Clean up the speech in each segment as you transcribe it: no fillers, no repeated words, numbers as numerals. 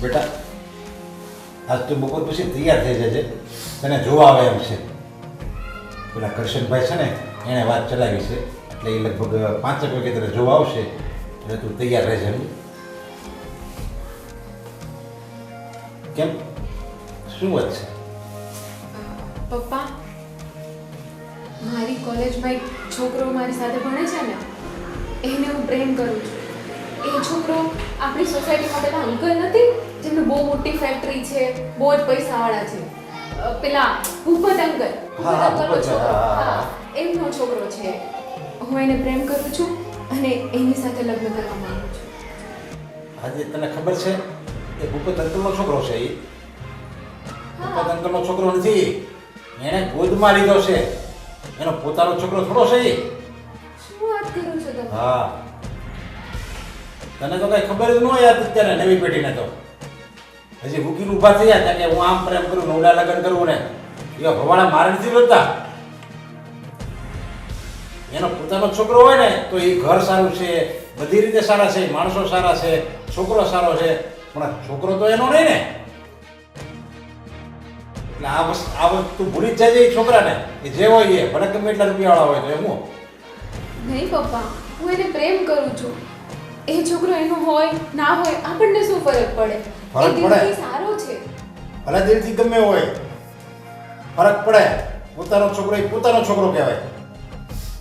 બેટા આજ તું બપોર પછી તૈયાર થઈ જજે, તને જોવા આવે એમ છે. પેલા કરશનભાઈ છે ને એણે વાત ચલાવી છે, એટલે એ લગભગ 5 વાગે તને જોવા આવશે, એટલે તું તૈયાર રહેજે. કેમ, શું વાત છે? પપ્પા, મારી કોલેજમાં એક છોકરો મારી સાથે ભણે છે ને, એને હું પ્રેમ કરું છું. એ છોકરો આપણી સોસાયટીમાં પેલા અંકલ નથી જેમનું બહુ મોટી ફેક્ટરી છે, બહુ જ પૈસાવાળા છે, પેલા ભૂપત અંકલ, અંકલનો છોકરો, હા એમનો છોકરો છે. હું એને પ્રેમ કરું છું અને એની સાથે લગ્ન કરવા માંગુ છું. આજે તને ખબર છે એ ભૂપત અંકલનો છોકરો છે? એ ભૂપત અંકલનો છોકરો નથી, એણે ગોદમાં લીધો છે, એનો પોતાનો છોકરો થોડો છે. શું વાત કરો છો તમે? હા, તને તો કઈ ખબર જ ન હોય અત્યારે નવી પેઢીને. તો હજી ભૂકીને ઊભા થયા હતા કે હું આમ પ્રેમ કરું, નવડા લગ્ન કરું ને એવા ભવાડા મારે નથી રોતા. એનો પોતાનો છોકરો હોય ને તો એ ઘર સારું છે, બધી રીતે સારા છે, માણસો સારા છે, છોકરો સારો છે, પણ છોકરો તો એનો નહીં ને. એટલે આ વસ્તુ ભૂલી જ જાય એ છોકરાને, કે જે હોય એ ભલે ગમે એટલા રૂપિયાવાળા હોય તો એમ. નહીં પપ્પા, હું એને પ્રેમ કરું છું. એ છોકરો એનો હોય ના હોય આપણને શું ફરક પડે? ફરક એ પડે. દિલથી સારો છે. ભલે દિલથી ગમે હોય, ફરક પડે. પોતાનો છોકરો એ પોતાનો છોકરો કહેવાય.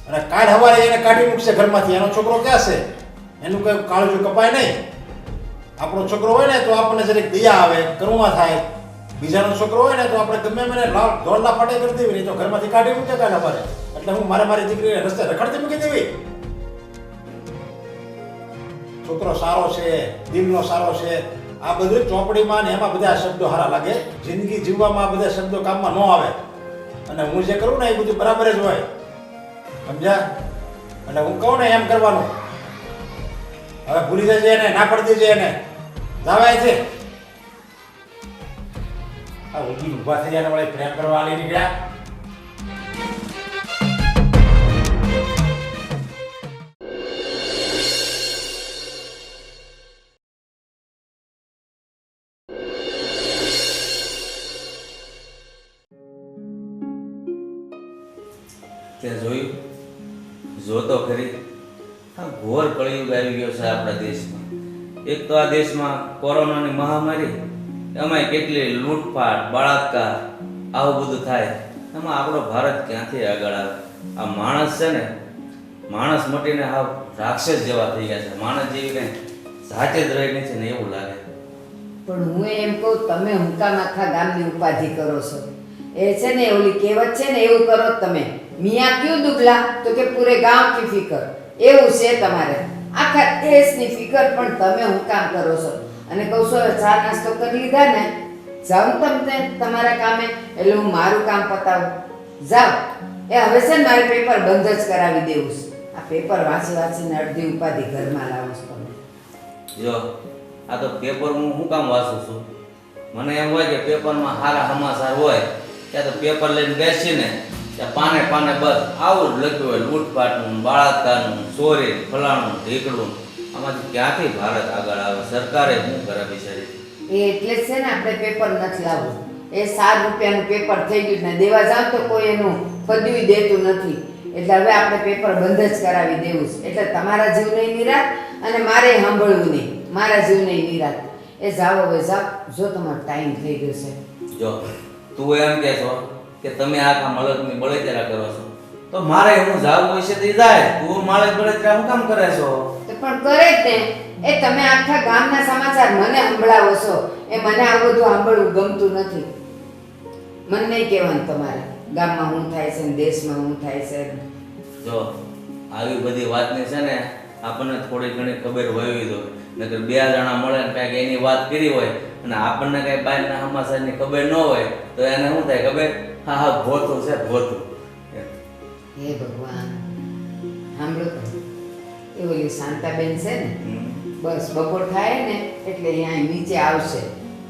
અને કાલ હવારે એને કાઢી મૂકશે ઘરમાંથી, એનો છોકરો ક્યાં છે? એનું કઈ કાળજું કપાય નહીં. આપણો છોકરો હોય ને તો આપણને જરીક દયા આવે, કરુણા થાય. બીજાનો છોકરો હોય ને તો આપણે ગમે મને દોડ લાફાટે કરી દેવી, નહીં તો ઘરમાંથી કાઢી મૂકે કાલ હવારે. એટલે હું મારી દીકરીને રસ્તે રખડતી મૂકી દેવી. છોકરો સારો છે, દિલનો સારો છે, આ બધું ચોપડીમાં ને એમાં બધા શબ્દો સારા લાગે. જિંદગી જીવવામાં આ બધા શબ્દો કામમાં ન આવે. અને હું જે કરું ને એ બધું બરાબર જ હોય, સમજ્યા? એટલે હું કહું ને એમ કરવાનું. હવે ભૂલી જજે એને, ના પડી દેજે એને. જાવાય છે આ ઉભી ઊભા થઈ જાય વળી પ્રેમ કરવા આલી નીકળ્યા. તે જોયું, જોતો ખરી, આ ઘોર કળિયુગ આવી ગયો છે આપણા દેશમાં. એક તો આ દેશમાં કોરોનાની મહામારી, એમાંય કેટલી લૂંટફાટ, બળાત્કાર, આવું બધું થાય. એમાં આપણો ભારત ક્યાંથી આગળ આવે? આ માણસ છે ને, માણસ મટીને હાવ રાક્ષસ જેવા થઈ ગયા છે. માણસ જેવી કંઈ જાતે જ રહી નથી ને એવું લાગે. પણ હું એમ કહું, તમે હુંકામ આખા ગામની ઉપાધિ કરો છો. એ છે ને ઓલી કહેવત છે ને, એવું કરો તમે. મિયા ક્યું દુબલા તો કે પૂરે ગામ કી ફિકર. એવું છે તમારે, આખા દેશની ફિકર પણ તમે હુંકામ કરો છો. અને કહું છું હવે ચા નાસ્તો કરી લીધા ને, જાઉં તમને તમારા કામે, એટલે હું મારું કામ પતાવું. જાઓ. એ હવે છે ને મારે પેપર બંધ જ કરાવી દેવું છે. આ પેપર વાંચીને અડધી ઉપાધિ ઘરમાં લાવો છો તમે. જો આ તો પેપર હું શું કામ વાંચું છું? મને એમ હોય કે પેપરમાં સારા સમાચાર હોય ત્યાં તો પેપર લઈને બેસીને ત્યાં પાને પાને બસ આવું જ લખ્યું હોય, લૂંટફાટનું, બળાત્કારનું, ચોરી, ફલાણું, ઢીકડું. આમાંથી ક્યાંથી ભારત આગળ આવે? સરકારે શું કરે બિચારી? એ એટલે જ છે ને આપણે પેપર નથી લાવવું. એ 7 રૂપિયાનું પેપર થઈ ગયું ને દેવા જાવ તો કોઈ એનું પદવી દેતું નથી. એટલે હવે આપણે પેપર બંધ જ કરાવી દેવું છે. એટલે તમારા જીવને નિરાત અને મારે સાંભળવું નહીં, મારા જીવને નિરાત. એ જાઓ હવે જાઓ, જો તમારો ટાઈમ થઈ ગયો છે. જો તું એમ કહે છો કે તમે આખા મલકની બળતરા કરો છો, તો મારે હું જાવું હોય છે તે જાય. તું મારે બળતરા હું કામ કરે છો? તો પણ કરે જ ને. એ તમે આખા ગામના સમાચાર મને સંભળાવો છો, એ મને આ બધું સાંભળવું ગમતું નથી. મને નહીં કહેવાનું તમારે ગામમાં શું થાય છે ને દેશમાં શું થાય છે. જો આવી બધી વાતની છે ને આપણને થોડી ઘણી ખબર હોવી જોઈએ. નકર 2 જણા મળે ને કાંઈક એની વાત કરી હોય અને આપણને કાંઈ બહારના સમાચારની ખબર ન હોય તો એને શું થાય ખબર? હા હા ભોતું છે, ભોતું. હે ભગવાન, સાંભળો તો, એ ઓલી શાંતાબેન છે ને, બસ બપોર થાય ને એટલે અહીંયા નીચે આવશે,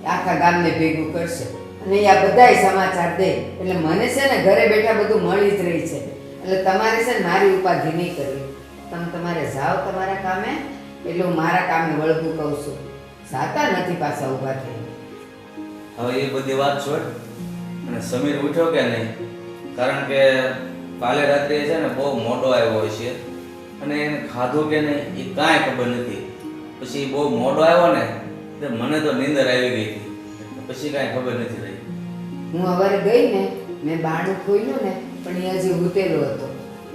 આખા ગામને ભેગું કરશે અને અહીંયા બધાય સમાચાર દે. એટલે મને છે ને ઘરે બેઠા બધું મળી જ રહી છે. એટલે તમારે છે ને મારી ઉપાધિ નહીં કરવી. તમે તમારે જાઓ તમારા કામે, એટલે હું મારા કામે વળગું કહું છું. સાતા નથી પાછા ઊભા થઈ. હવે એ બધી વાત છોડ અને સમીર ઉઠ્યો કે નહીં, કારણ કે કાલે રાત્રે છે ને બહુ મોટો આવ્યો હોય છે અને એને ખાધું કે નહીં એ કાંઈ ખબર નથી. પછી બહુ મોટો આવ્યો ને એટલે મને તો નીંદર આવી ગઈ હતી, પછી કાંઈ ખબર નથી રહી. હું સવારે ગઈ ને મેં બારણું ખોલ્યું ને પણ એ હજી ઉતેલો હતો,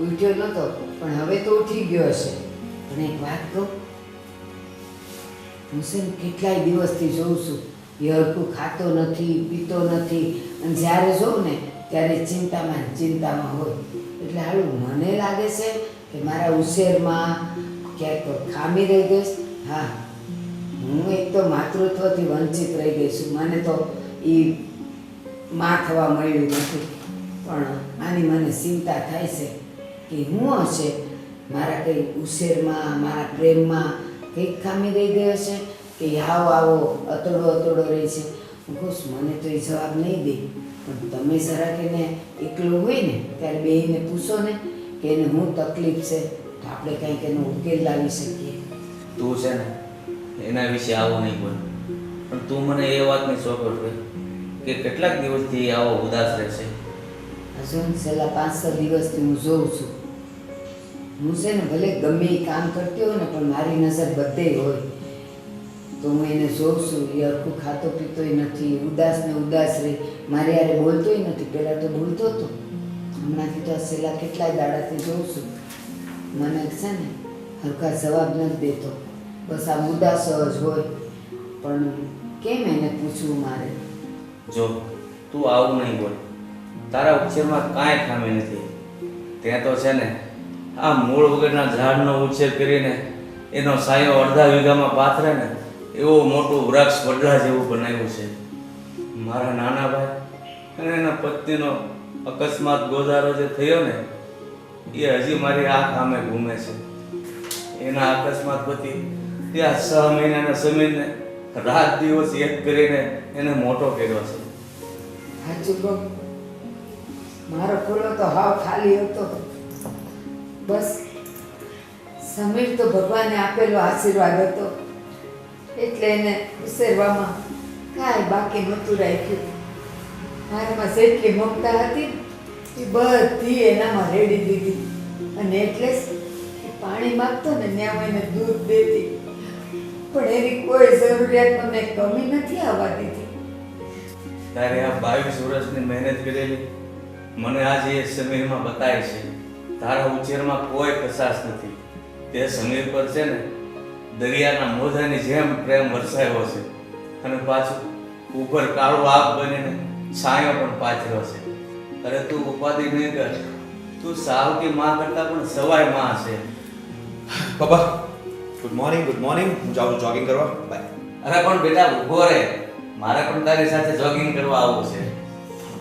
ઉઠ્યો નહોતો, પણ હવે તો ઉઠી ગયો હશે. પણ એક વાત કહું, હું છે ને કેટલાય દિવસથી જોઉં છું એ હરખું ખાતો નથી, પીતો નથી, અને જ્યારે જોઉં ને ત્યારે ચિંતામાં હોય. એટલે હાલું મને લાગે છે કે મારા ઉછેરમાં ક્યાંક ખામી રહી ગઈ છે. હા, હું એક તો માતૃત્વથી વંચિત રહી ગઈ છું, મને તો એ માં થવા મળ્યું નથી. પણ આની મને ચિંતા થાય છે કે હું હશે મારા કંઈ ઉછેરમાં, મારા પ્રેમમાં કંઈક ખામી રહી ગઈ હશે કે આવો અતડો રહી છે. હું કહું છું મને તો એ જવાબ નહીં દે, પણ તમે જરાક એને એકલું હોય ને ત્યારે બેહીને પૂછો ને કે એને શું તકલીફ છે, તો આપણે કંઈક એનો ઉકેલ લાવી શકીએ. તું છે ને એના વિશે આવું નહીં બોલ, પણ તું મને એ વાતની ચોખવટ કર કે કેટલાક દિવસથી આવો ઉદાસ રહેશે. હજુ છેલ્લા 5-6 દિવસથી હું જોઉં છું. હું છે ને ભલે ગમે એ કામ કરતી હોય ને પણ મારી નજર બધે હોય, તો હું એને જોઉં છું. એ હરખું ખાતો પીતોય નથી, ઉદાસ રહે, મારી યારે બોલતોય નથી. પહેલાં તો બોલતો હતો, હમણાંથી તો છેલ્લા કેટલાય દાડાથી જોઉં છું મને છે ને હરખા જવાબ નથી દેતો, બસ આ ઉદાસ જ હોય. પણ કેમ એને પૂછવું મારે? જો તું આવું નહીં બોલ, તારા ઉછેરમાં કાંઈ ખામી નથી. ત્યાં તો છે ને આ મૂળ વગરના ઝાડનો ઉછેર કરીને એનો સાયો અડધા વીઘામાં પાથરે ને એવું મોટું વૃક્ષ વડલા જેવું બનાવ્યું છે. મારા નાના ભાઈ અને એના પત્નીનો અકસ્માત ગોઝારો જે થયો ને એ હજી મારી આ કામે ઘૂમે છે. એના અકસ્માત પછી ત્યાં 6 મહિનાના સમીરને રાત દિવસ એક કરીને એને મોટો કર્યો છે. સાચું કહું, મારો ખોલો તો હાવ ખાલી હતો. બસ સમીર તો ભગવાને આપેલો આશીર્વાદ હતો, એટલે એને ઉછેરવામાં કાંઈ બાકી નહોતું રાખ્યું. મારામાં જેટલી મમતા હતી એ બધી એનામાં રેડી દીધી, અને એટલે જ એ પાણી માગતો ને ત્યાં હું એને દૂધ દેતી, પણ એની કોઈ જરૂરિયાતમાં મેં કમી નથી આવવા દીધી. તારે આ 22 વર્ષની મહેનત કરેલી મને આજે એ સમીરમાં બતાય છે. તારા ઉછેરમાં કોઈ કસાશ નથી. તે સમીર પર છે ને દરિયાના મોજાની જેમ પ્રેમ વરસાયો છે, અને પાછું ઉપર કાળો આપ બનીને છાંયો પણ પાથર્યો છે. અરે તું ઉપાધિ નહીં કર, તું સાવકી માં કરતા પણ સવાય માં છે. પપ્પા ગુડ મોર્નિંગ. હું જાઉં છું જોગિંગ કરવા. બાય. અરે પણ બેટા ઊભો રહે, મારે પણ તારી સાથે જોગિંગ કરવા આવવું છે.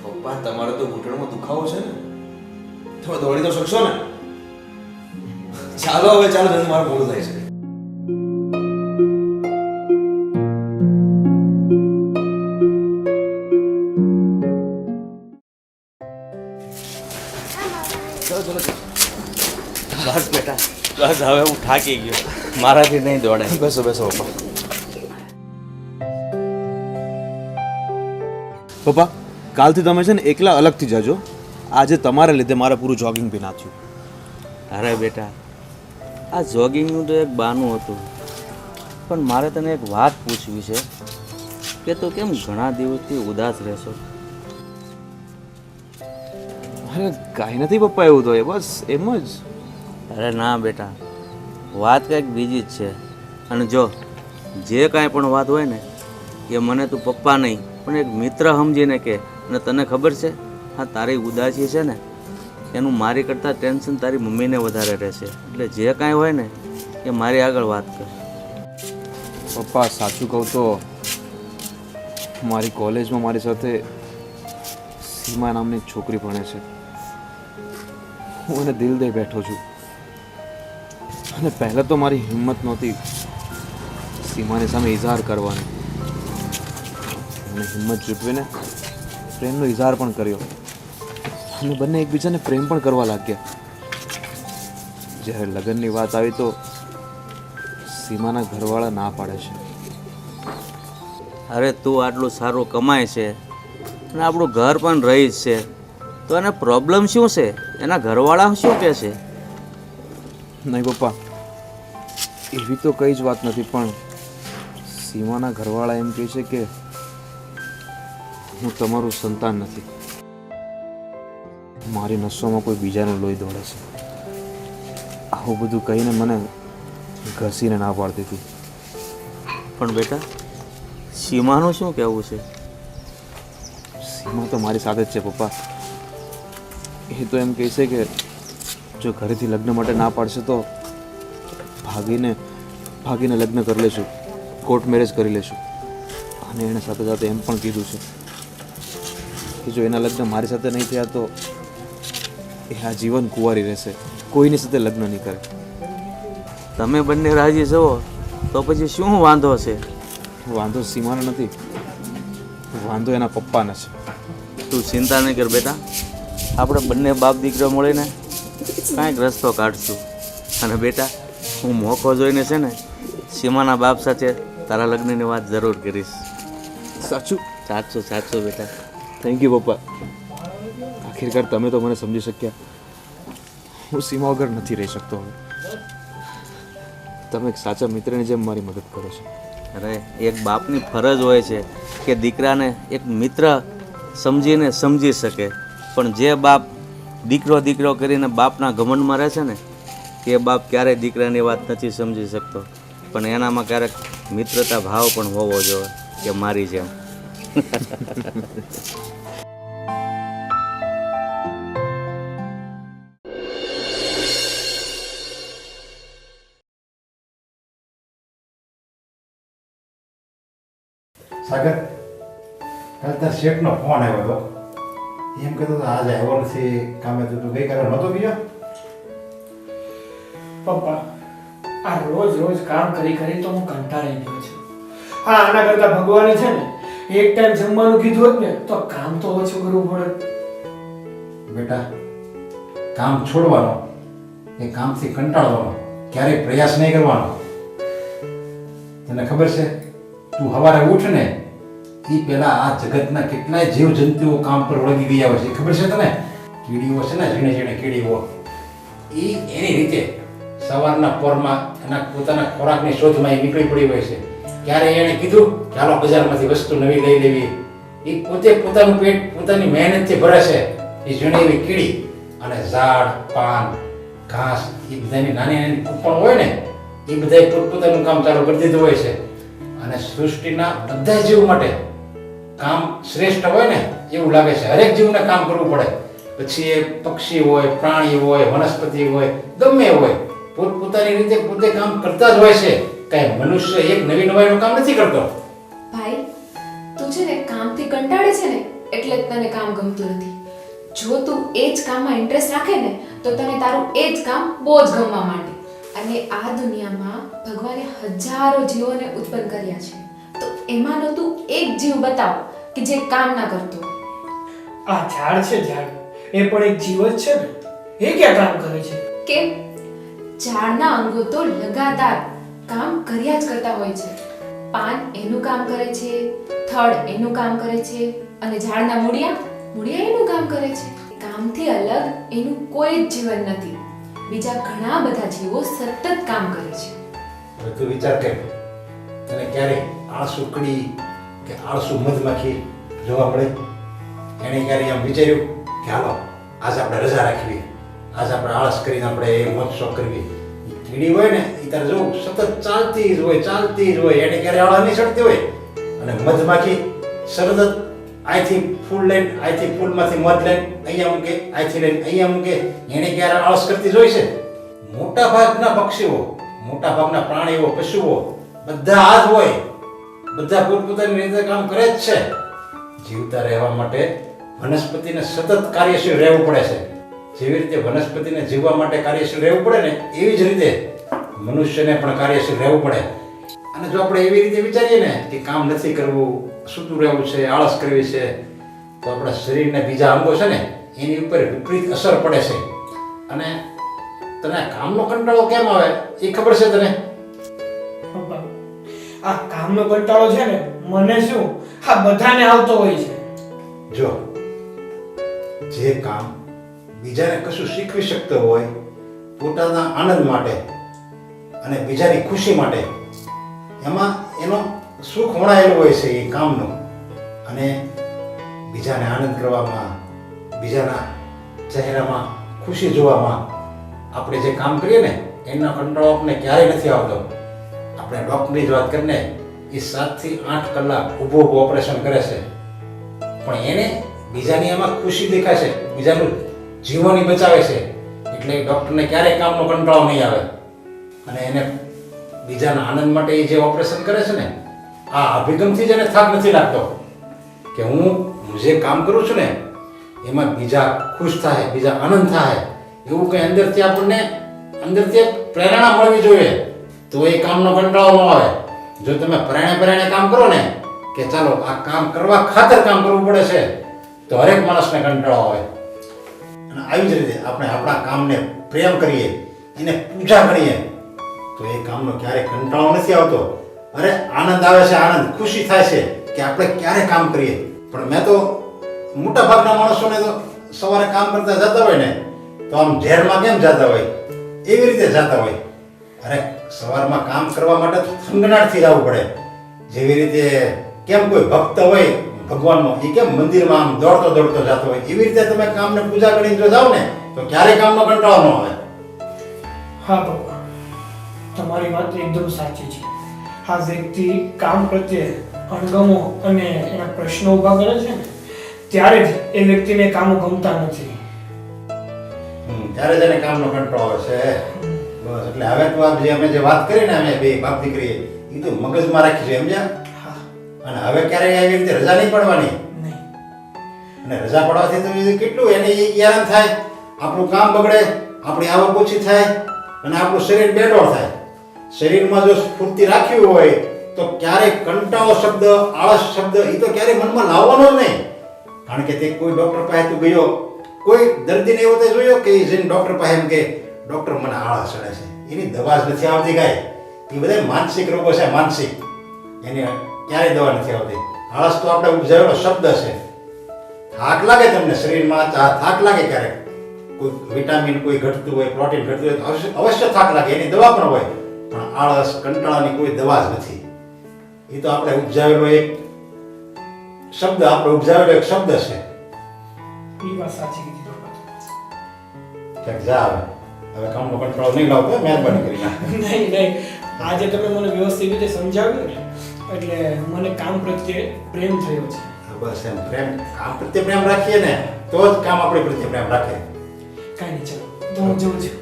પપ્પા તમારે તો ઘૂંટણમાં દુખાવો છે ને, તમે દોડી તો શકશો ને? ચાલો જલ્દી, મારું મોડું થાય છે. બસ બેટા બસ, હવે હું થાકી ગયો, મારાથી નહીં દોડાય. બેસો પપ્પા. પપ્પા કાલથી તમે છે ને એકલા અલગથી જજો. આજે તમારા લીધે મારે પૂરું જોગિંગ બી ના થયું. અરે બેટા, આ જોગિંગનું તો એક બહાનું હતું, પણ મારે તને એક વાત પૂછવી છે કે તું કેમ ઘણા દિવસથી ઉદાસ રહેશો? અરે કાંઈ નથી પપ્પા, એવું તો બસ એમ જ. અરે ના બેટા, વાત કંઈક બીજી જ છે. અને જો જે કાંઈ પણ વાત હોય ને એ મને તું પપ્પા નહીં પણ એક મિત્ર સમજીને કે. અને તને ખબર છે હા તારી ઉદાસી છે ને એનું મારી કરતાં ટેન્શન તારી મમ્મીને વધારે રહેશે. એટલે જે કાંઈ હોય ને એ મારી આગળ વાત કર. પપ્પા સાચું કહું તો મારી કોલેજમાં મારી સાથે સીમા નામની એક છોકરી ભણે છે. હું એને દિલ દઈ બેઠો છું, અને પહેલાં તો મારી હિંમત નહોતી સીમાની સામે ઇઝહાર કરવાની. અને હિંમત જૂટવીને પ્રેમનો ઇઝહાર પણ કર્યો, અને બંને એકબીજાને પ્રેમ પણ કરવા લાગ્યા. જ્યારે લગ્નની વાત આવી તો સીમાના ઘરવાળા ના પાડે છે. અરે તું આટલું સારું કમાય છે અને આપણું ઘર પણ રહીશ છે, તો એને પ્રોબ્લેમ શું છે? એના ઘરવાળા શું કહે છે? નહીં પપ્પા, એવી તો કઈ જ વાત નથી, પણ સીમાના ઘરવાળા એમ કહે છે કે હું તમારું સંતાન નથી. મારી નસોમાં કોઈ બીજાનું લોહી દોડે છે. આવું બધું કહીને મને ઘસીને ના પાડતી હતી. પણ બેટા, સીમાનું શું કહેવું છે? સીમા તો મારી સાથે જ છે પપ્પા. એ તો એમ કહે છે કે જો ઘરેથી લગ્ન માટે ના પાડશે તો ભાગીને લગ્ન કરી લેશું, કોર્ટ મેરેજ કરી લેશું. અને એણે સાથે સાથે એમ પણ કીધું છે કે જો એના લગ્ન મારી સાથે નહીં થયા તો એ આ જીવન કુંવારી રહેશે, કોઈની સાથે લગ્ન નહીં કરે. તમે બંને રાજી છો તો પછી શું વાંધો છે? વાંધો સીમાનો નથી, વાંધો એના પપ્પાને છે. તું ચિંતા નહીં કર બેટા, આપણે બંને બાપ દીકરો મળીને કાંઈક રસ્તો કાઢશું. અને બેટા, હું મોકો જોઈને છે ને સીમાના બાપ સાથે તારા લગ્નની વાત જરૂર કરીશ. સાચું? સાચું સાચું બેટા. થેન્ક યુ પપ્પા. આખિરકાર તમે તો મને સમજી શક્યા. હું સીમા વગર નથી રહી શકતો હવે. તમે એક સાચા મિત્રની જેમ મારી મદદ કરો છો. અરે એક બાપની ફરજ હોય છે કે દીકરાને એક મિત્ર સમજીને સમજી શકે, પણ જે બાપ દીકરો કરીને બાપના ઘમંડમાં રહે છે ને તે બાપ ક્યારેય દીકરાની વાત નથી સમજી શકતો. પણ એનામાં ક્યારેક મિત્રતા ભાવ પણ હોવો જોઈએ કે મારી જેમ. સાગર, કાલ તાર શેઠનો ફોન આવ્યો હતો. એમ કહેતો હતો આજે આવ્યો નથી કામે, તું ગઈકાલે નહોતો ગયો? પપ્પા, આ રોજ કામ કરી તો હું કંટાળી ગયો છું. હા, આના કરતા ભગવાને છે ને એક ટાઈમ જમવાનું કીધું હોત ને તો કામ તો ઓછું કરવું પડે. બેટા, કામ છોડવાનો, એ કામથી કંટાળવાનો, ક્યારેય પ્રયાસ નહીં કરવાનો. તને ખબર છે, તું સવારે ઉઠ ને એ પહેલા આ જગતના કેટલાય જીવ જંતુઓ કામ પર વળગી ગયા હોય છે, ખબર છે તને? કીડીઓ છે ને, ઝીણે ઝીણે કીડીઓ, એ એની રીતે સવારના પોરમાં એના પોતાના ખોરાકની શોધમાં એ નીકળી પડી હોય છે. ક્યારે એણે કીધું કે હાલો બજારમાંથી વસ્તુ નવી લઈ લેવી, એ પોતે પોતાનું પેટ પોતાની મહેનતથી ભરે છે. એ ઝીણી એવી કીડી અને ઝાડ, પાન, ઘાસ, એ બધાની નાની નાની કૂપણ હોય ને, એ બધાએ પોતપોતાનું કામ ચાલુ કરી દીધું હોય છે. અને સૃષ્ટિના બધા જીવ માટે કામ શ્રેષ્ઠ હોય ને એવું લાગે છે. હરેક જીવને કામ કરવું પડે, પછી એ પક્ષી હોય, પ્રાણી હોય, વનસ્પતિ હોય, ગમે હોય, પોતપોતાની રીતે પોતે કામ કરતા જ હોય છે. કાંઈ મનુષ્ય એક નવી નવાઈનું કામ નથી કરતો. ભાઈ, તું છે ને કામથી કંટાળે છે ને એટલે જ તને કામ ગમતું નથી. જો તું એ જ કામમાં ઇન્ટરેસ્ટ રાખે ને તો તને તારું એ જ કામ બહુ જ ગમવા માંડે. અને આ દુનિયામાં ભગવાને હજારો જીવોને ઉત્પન્ન કર્યા છે, તો એમાંનો તું એક જીવ બતાવ કે જે કામ ના કરતો. આ ઝાડ છે, ઝાડ એ પણ એક જીવ જ છે ને, એ ક્યાં કામ કરે છે? કેમ? ઝાડના અંગો તો લગાતાર કામ કર્યા જ કરતા હોય છે. પાન એનું કામ કરે છે, થડ એનું કામ કરે છે, અને ઝાડના મૂળિયા એનું કામ કરે છે. કામથી અલગ એનું કોઈ જ જીવન નથી. બીજા ઘણા બધા જીવો સતત કામ કરે છે. હવે તું વિચાર કર, તને ક્યારે આળસુ કડી કે આળસુ મધમાખી જોવા મળે? એણે ક્યારે એમ વિચાર્યું કે હાલો આજે આપણે રજા રાખવી, આજે આપણે આળસ કરીને આપણે એ મોજ શોખ કરવી? કીડી હોય ને એ તારે જો સતત ચાલતી જ હોય. એને ક્યારે આળસ નહીં ચડતી હોય. અને મધમાખી સતત અહીંથી ફૂલ લઈને, અહીંથી ફૂલમાંથી મધ લઈને અહીંયા મૂકે, અહીંથી લઈને અહીંયા મૂકે. એને ક્યારે આળસ કરતી જોઈ છે? મોટા ભાગના પક્ષીઓ, મોટા ભાગના પ્રાણીઓ, પશુઓ બધા આ જ હોય. બધા પોતપોતાની રીતે કામ કરે જ છે. જીવતા રહેવા માટે વનસ્પતિને સતત કાર્યશીલ રહેવું પડે છે. જેવી રીતે વનસ્પતિને જીવવા માટે કાર્યશીલ રહેવું પડે ને, એવી જ રીતે મનુષ્યને પણ કાર્યશીલ રહેવું પડે. અને જો આપણે એવી રીતે વિચારીએ ને કે કામ નથી કરવું, સૂતું રહેવું છે, આળસ કરવી છે, તો આપણા શરીરના બીજા અંગો છે ને એની ઉપર વિપરીત અસર પડે છે. અને તને કામનો કંટાળો કેમ આવે એ ખબર છે તને? પપ્પા, આ કામનો કંટાળો છે ને મને શું આ બધાને આવતો હોય છે. જો જે કામ બીજાને કશું શીખવી શકતો હોય પોતાના આનંદ માટે અને બીજાની ખુશી માટે, એમાં એનો સુખ વણાયેલું હોય છે એ કામનું. અને બીજાને આનંદ કરવામાં, બીજાના ચહેરામાં ખુશી જોવામાં આપણે જે કામ કરીએ ને એનો કંટાળો આપણને ક્યારેય નથી આવતો. આપણે ડૉક્ટરની જ વાત કરીને, એ 7 થી 8 કલાક ઊભો ઓપરેશન કરે છે, પણ એને બીજાની એમાં ખુશી દેખાય છે, બીજાનું જીવન બચાવે છે, એટલે ડૉક્ટરને ક્યારેય કામનો કંટાળો નહીં આવે. અને એને બીજાના આનંદ માટે એ જે ઓપરેશન કરે છે ને, આ અભિગમથી જ એને થાક નથી લાગતો કે હું જે કામ કરું છું ને એમાં બીજા ખુશ થાય, બીજા આનંદ થાય, એવું કંઈ અંદરથી આપણને અંદરથી એક પ્રેરણા મળવી જોઈએ, તો એ કામનો કંટાળો ન આવે. જો તમે પ્રેરણે કામ કરો ને કે ચાલો આ કામ કરવા ખાતર કામ કરવું પડે છે, તો હરેક માણસને કંટાળો આવે. અને આવી જ રીતે આપણે આપણા કામને પ્રેમ કરીએ, એને પૂજા કરીએ, તો એ કામનો ક્યારેય કંટાળો નથી આવતો. અરે આનંદ આવે છે, આનંદ ખુશી થાય છે કે આપણે ક્યારે કામ કરીએ. પણ મેં તો મોટા ભાગના માણસોને તો સવારે કામ કરતા જતા હોય ને તો આમ ઝેરમાં કેમ જતા હોય એવી રીતે જતા હોય. અરે સવારમાં કામ કરવા માટે તો થનગનાટથી જવું પડે. જેવી રીતે કેમ કોઈ ભક્ત હોય ભગવાનનો, એ કેમ મંદિરમાં આમ દોડતો દોડતો જતો હોય, એવી રીતે તમે કામને પૂજા કરીને જો જાઓ ને તો ક્યારેય કામનો કંટાળો ન આવે. હા પપ્પા, તમારી વાત એકદમ સાચી છે. આ વ્યક્તિ કામ પ્રત્યે અણગમો અને એના પ્રશ્નો ઊભા કરે છે ને ત્યારે જ એ વ્યક્તિને કામો ગમતા નથી. ત્યારે જ એને કામનો કંટાળો આવે છે. બસ એટલે હવે તો આ જે અમે જે વાત કરી ને અમે બે બાપ દીકરી, એ તો મગજમાં રાખી છે, સમજ્યા? હા. અને હવે ક્યારેય આવી રીતે રજા નહીં પડવાની. નહીં. અને રજા પડવાથી તો એ કેટલું એને હેરાન થાય, આપણું કામ બગડે, આપણી આવક ઓછી થાય અને આપણું શરીર બેડોળ થાય. શરીરમાં જો સ્ફૂર્તિ રાખવી હોય તો ક્યારેય કંટાળો શબ્દ, આળસ શબ્દ એ તો ક્યારેય મનમાં લાવવાનો જ નહીં. કારણ કે તે કોઈ ડૉક્ટર પાસે તું ગયો, કોઈ દર્દીને એવો તે જોયો કે જઈને ડૉક્ટર પાસે એમ કે ડૉક્ટર મને આળસ ચડે છે, એની દવા જ નથી આવતી કાંઈ. એ બધા માનસિક રોગો છે, માનસિક, એની ક્યારેય દવા નથી આવતી. આળસ તો આપણે ઉપજાવેલો શબ્દ છે. થાક લાગે તમને શરીરમાં, થાક લાગે ક્યારેક, કોઈ વિટામિન કોઈ ઘટતું હોય, પ્રોટીન ઘટતું હોય તો અવશ્ય થાક લાગે, એની દવા પણ હોય. પણ આળસ કંટાળાની કોઈ દવા જ નથી. એ તો આપણે ઉપજાવેલો એક શબ્દ, આપણે ઉપજાવેલો એક શબ્દ છે. એ વાત સાચી કીધી પપ્પા. ક્યાંક જા હવે કામનો કંટાળો નહીં લાવતો, મહેરબાની કરીને. નહીં નહીં, આજે તમે મને વ્યવસ્થિત રીતે સમજાવ્યું ને એટલે મને કામ પ્રત્યે પ્રેમ થયો છે. બસ એમ પ્રેમ, કામ પ્રત્યે પ્રેમ રાખીએ ને તો જ કામ આપણી પ્રત્યે પ્રેમ રાખે. કાંઈ નહીં, ચલો તો હું જઉં છું.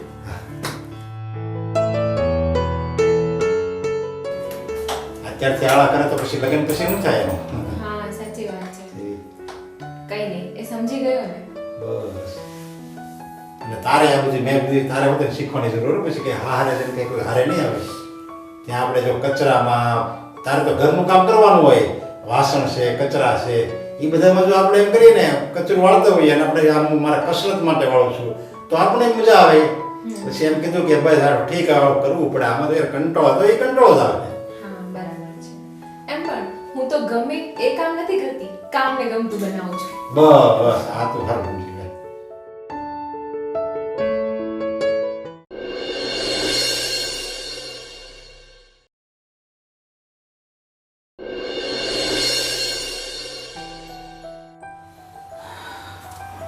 અત્યારથી આળા કરે તો પછી લગ્ન પછી શું થાય એનું? હા સાચી વાત છે. કઈ નહીં, એ સમજી ગયો ને. બસ. અને તારે આ બધી મેં બધી તારે બધું શીખવાની જરૂર. પછી કે હારે જેમ કે કોઈ હારે નહીં આવે. ત્યાં આપણે જો કચરામાં, તારે તો ઘરનું કામ કરવાનું હોય, વાસણ છે, કચરા છે, એ બધામાં જો આપણે એમ કરીએ ને કચરું વાળતા હોઈએ અને આપણે આમ મારા કસરત માટે વાળું છું તો આપણે મજા આવે. પછી એમ કીધું કે ભાઈ સારું ઠીક આવે, કરવું પડે, આમાં તો યાર કંટાળો, તો એ કંટાળો જ આવે. હા બરાબર છે. એમ પણ હું તો ગમે એ કામ નથી કરતી, કામને ગમતું બનાવું છું. બસ આ તો સારું સમજી ગયા.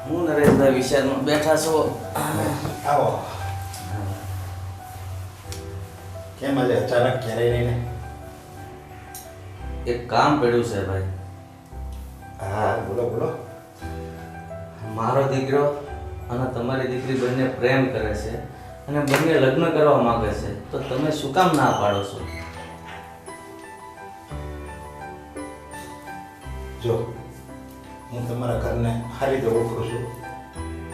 હું નરેશભાઈ વિચારમાં બેઠા છો. આવો. કેમ આજે અચાનક ક્યારેય નહીં ને? એક કામ પડ્યું છે ભાઈ. હા બોલો બોલો. મારો દીકરો અને તમારી દીકરી બંને પ્રેમ કરે છે અને બંને લગ્ન કરવા માંગે છે, તો તમે શું કામ ના પાડો છો? જો હું તમારા ઘરને સારી રીતે ઓળખું છું.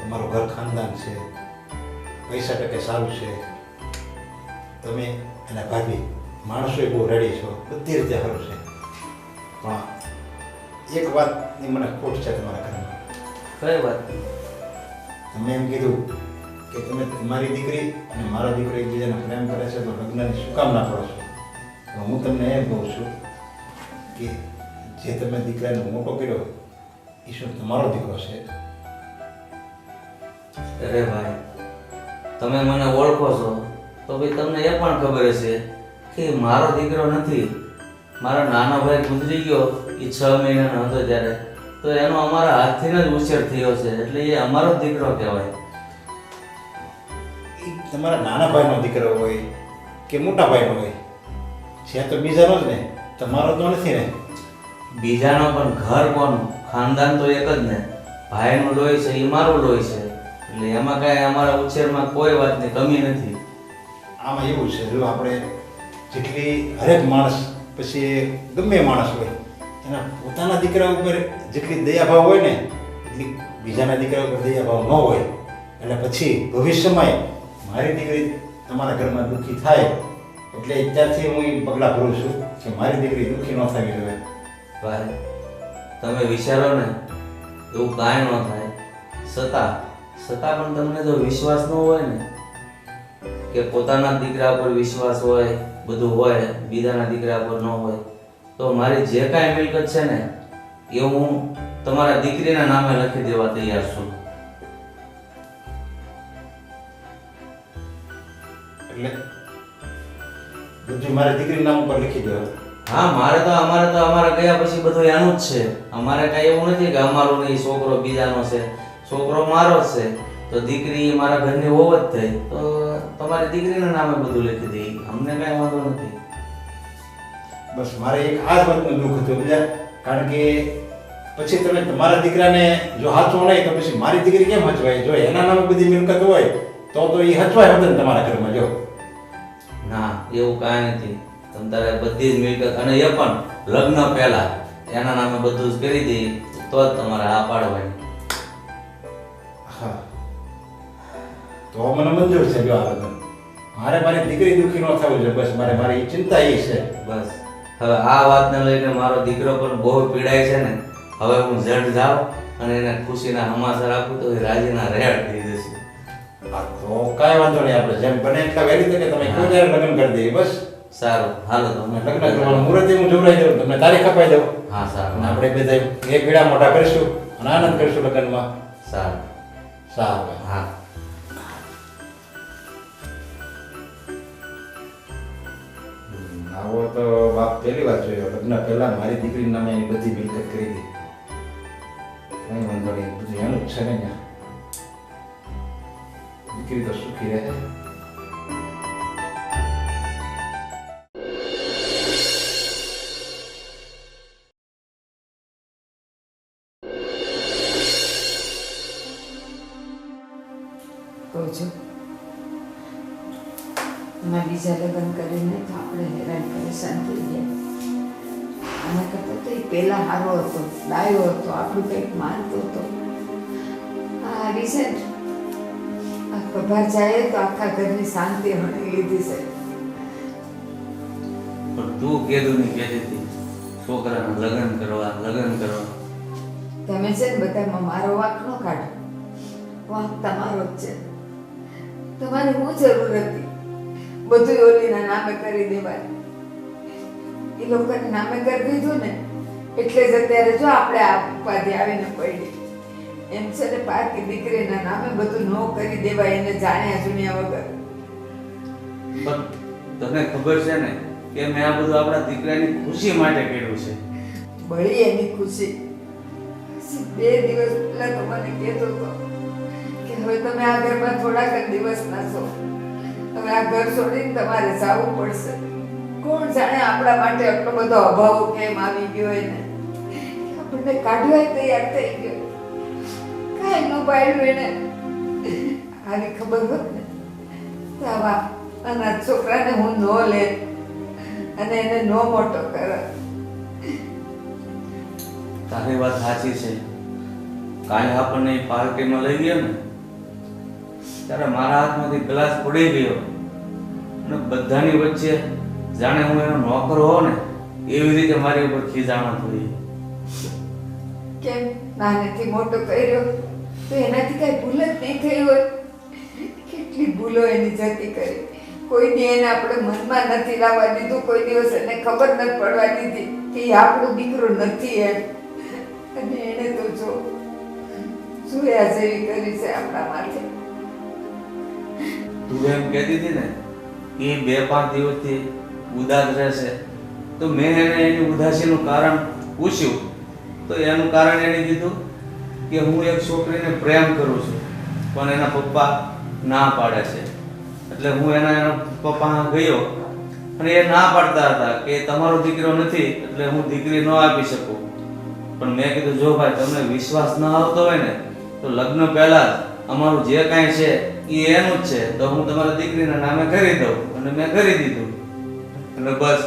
તમારું ઘર ખાનદાન છે, પૈસા ટકે સારું છે, તમે અને ભાભી માણસોય બહુ રેડી છો, બધી રીતે સારું છે. પણ એક વાતની મને ખોટ છે તમારા ઘરમાં. કઈ વાત? તમે એમ કીધું કે તમે તમારી દીકરી અને મારો દીકરો એકબીજાને પ્રેમ કરે છે તો લગ્નની શું કામ ના કરો છો? તો હું તમને એમ કહું છું કે જે તમે દીકરાને મોટો કર્યો એ શું તમારો દીકરો છે? અરે ભાઈ, તમે મને ઓળખો છો તો ભાઈ તમને એ પણ ખબર હશે કે મારો દીકરો નથી. મારો નાનો ભાઈ ગુજરી ગયો એ 6 મહિનાનો હતો ત્યારે, તો એનો અમારા હાથથી જ ઉછેર થયો છે, એટલે એ અમારો જ દીકરો કહેવાય. એ તમારા નાના ભાઈનો દીકરો હોય કે મોટા ભાઈનો હોય, છે તો બીજાનો જ ને, તમારો તો નથી ને. બીજાનો પણ ઘર કોનું, ખાનદાન તો એક જ ને. ભાઈનું લોહી છે એ મારું લોહી છે, એટલે એમાં કાંઈ અમારા ઉછેરમાં કોઈ વાતની કમી નથી. આમાં એવું છે, જો આપણે જેટલી હરેક માણસ પછી ગમે માણસ હોય એના પોતાના દીકરા ઉપર જેટલી દયાભાવ હોય ને એટલી બીજાના દીકરા ઉપર દયાભાવ ન હોય. એટલે પછી ભવિષ્યમાં મારી દીકરી તમારા ઘરમાં દુઃખી થાય એટલે ત્યારથી હું એ પગલાં ભરું છું કે મારી દીકરી દુઃખી ન થવી જોઈએ. ભાઈ, તમે વિચારો ને એવું કાંઈ ન થાય. છતાં પણ તમને જો વિશ્વાસ ન હોય ને, કે પોતાના દીકરા પર વિશ્વાસ હોય, બધું હોય, બીજાના દીકરા પર ન હોય, તો મારી જે કાંઈ મિલકત છે ને એ હું તમારા દીકરીના નામે લખી દેવા તૈયાર છું. એટલે બધું મારી દીકરીના નામ ઉપર લખી દો. હા, અમારે તો અમારા ગયા પછી બધું એનું જ છે. અમારે કાંઈ એવું નથી કે અમારો નહીં, છોકરો બીજાનો છે. છોકરો મારો જ છે, તો દીકરી મારા ઘરની હોવ જ થઈ, તો તમારી દીકરીના નામે બધું લખી દઈએ, અમને કાંઈ વાંધો નથી. બસ મારે એક આ જ વાતનું દુઃખ હતું બીજા, કારણ કે પછી તમે તમારા દીકરાને જો હાચવો નહીં તો પછી મારી દીકરી કેમ હચવાય? જો એના નામે બધી મિલકત હોય તો એ હચવાય હોત ને તમારા ઘરમાં. જો ના, એવું કાંઈ નથી. તમે તારે બધી જ મિલકત, અને એ પણ લગ્ન પહેલા એના નામે બધું જ કરી દઈએ તો જ તમારે આ પાડવાની. હા, તો મને મંજૂર છે. જો આ લગ્ન મારી દીકરી દુઃખી ન થવું જોઈએ, બસ મારી ચિંતા એ છે. બસ હવે આ વાતને લઈને મારો દીકરો પણ બહુ પીડાય છે ને, હવે હું ઝટ જાઉં અને એને ખુશીના સમાચાર આપું તો એ રાજીના રેડ થઈ જશે. હા, તો કાંઈ વાંધો નહીં, આપણે જેમ બને એટલા વહેલી તકે તમે કોઈ ત્યારે લગ્ન કરી દઈએ. બસ સારું, હાલો તમે લગ્ન કરવાનું મુહૂર્ત હું જોડાઈ દઉં, તમને તારીખ અપાઈ દઉં. હા, સારું. અને આપણે બધા એક પીડા મોટા કરીશું અને આનંદ કરીશું લગ્નમાં. સારું. સારું. હા. આવો તો બાપ પહેલી વાર જોયો. લગ્ન પહેલા મારી દીકરી નામે એની બધી મિલકત કરી દીધી. કઈ વાંધો નહીં, બધું એનું જ છે ને. દીકરી તો સુખી રહે. કહું છું એમાં બીજા લગ્ન કરીને તો આપણે હેરાન પરેશાન થઈ ગયા. આના કરતાં તો એ પહેલાં સારો હતો, ડાયો હતો, આપણું કંઈક માનતો હતો. આ રિસેન્ટ આ પગાર જાય તો આખા ઘરની શાંતિ હણી લીધી છે. પણ તું કીધું ને કહેતી હતી છોકરાના લગ્ન કરવા. તમે છે ને બધામાં મારો વાંક ન કાઢો, વાંક તમારો જ છે. તમારે શું જરૂર હતી બધું ઓલીના નામે કરી દેવાની? એ લોકોને નામે કરી દીધું ને એટલે જ અત્યારે જો આપણે આ ઉપાધિ આવીને પડી. એમ છે ને પારકી દીકરીના નામે બધું ન કરી દેવાય, એને જાણ્યા સુન્યા વગર. પણ તને ખબર છે ને કે મેં આ બધું આપણા દીકરાની ખુશી માટે કર્યું છે. બળી એની ખુશી. 2 દિવસ પહેલા તો મને કહેતો હતો કે હવે તમે આ ઘરમાં થોડાક જ દિવસ ના છો, હવે આ ઘર છોડીને તમારે જવું પડશે. કોણ જાણે આપણા માટે આટલો બધો અભાવ કેમ આવી ગયો એને, આપણને કાઢવા તૈયાર થઈ ગયો. કાંઈ ન પાડ્યું એને. આવી ખબર હોત ને તો આવા અનાથ છોકરાને હું ન લે અને એને ન મોટો કરે. તારી વાત સાચી છે. કાલે આપણને એ પાર્ટીમાં લઈ ગયો ને ત્યારે મારા હાથમાંથી ગ્લાસ પડી ગયો અને બધાની વચ્ચે જાણે હું એનો નોકર હોઉં ને એવી રીતે મારી ઉપર ખીજામણ થઈ. કેમ નાનેથી મોટો કર્યો તો એનાથી કઈ ભૂલ જ નહીં થઈ હોય? કેટલી ભૂલો એની જતી કરી. કોઈ દી એને આપણે મનમાં નથી લાવવા દીધું, કોઈ દિવસ એને ખબર નથી પડવા દીધી કે એ આપણો દીકરો નથી એમ. અને એને તો જો જોયા જેવી કરી છે આપણા માથે. તું એમ કહેતી હતી ને કે 2-5 દિવસથી ઉદાસ રહેશે, તો મેં એને એની ઉદાસીનું કારણ પૂછ્યું તો એનું કારણ એને કીધું કે હું એક છોકરીને પ્રેમ કરું છું પણ એના પપ્પા ના પાડે છે. એટલે હું એના પપ્પા ગયો અને એ ના પાડતા હતા કે તમારો દીકરો નથી એટલે હું દીકરી ન આપી શકું. પણ મેં કીધું જો ભાઈ તમને વિશ્વાસ ન આવતો હોય ને તો લગ્ન પહેલા અમારું જે કાંઈ છે એ એનું જ છે, તો હું તમારા દીકરીના નામે કરી દઉં. અને મેં કરી દીધું. અને બસ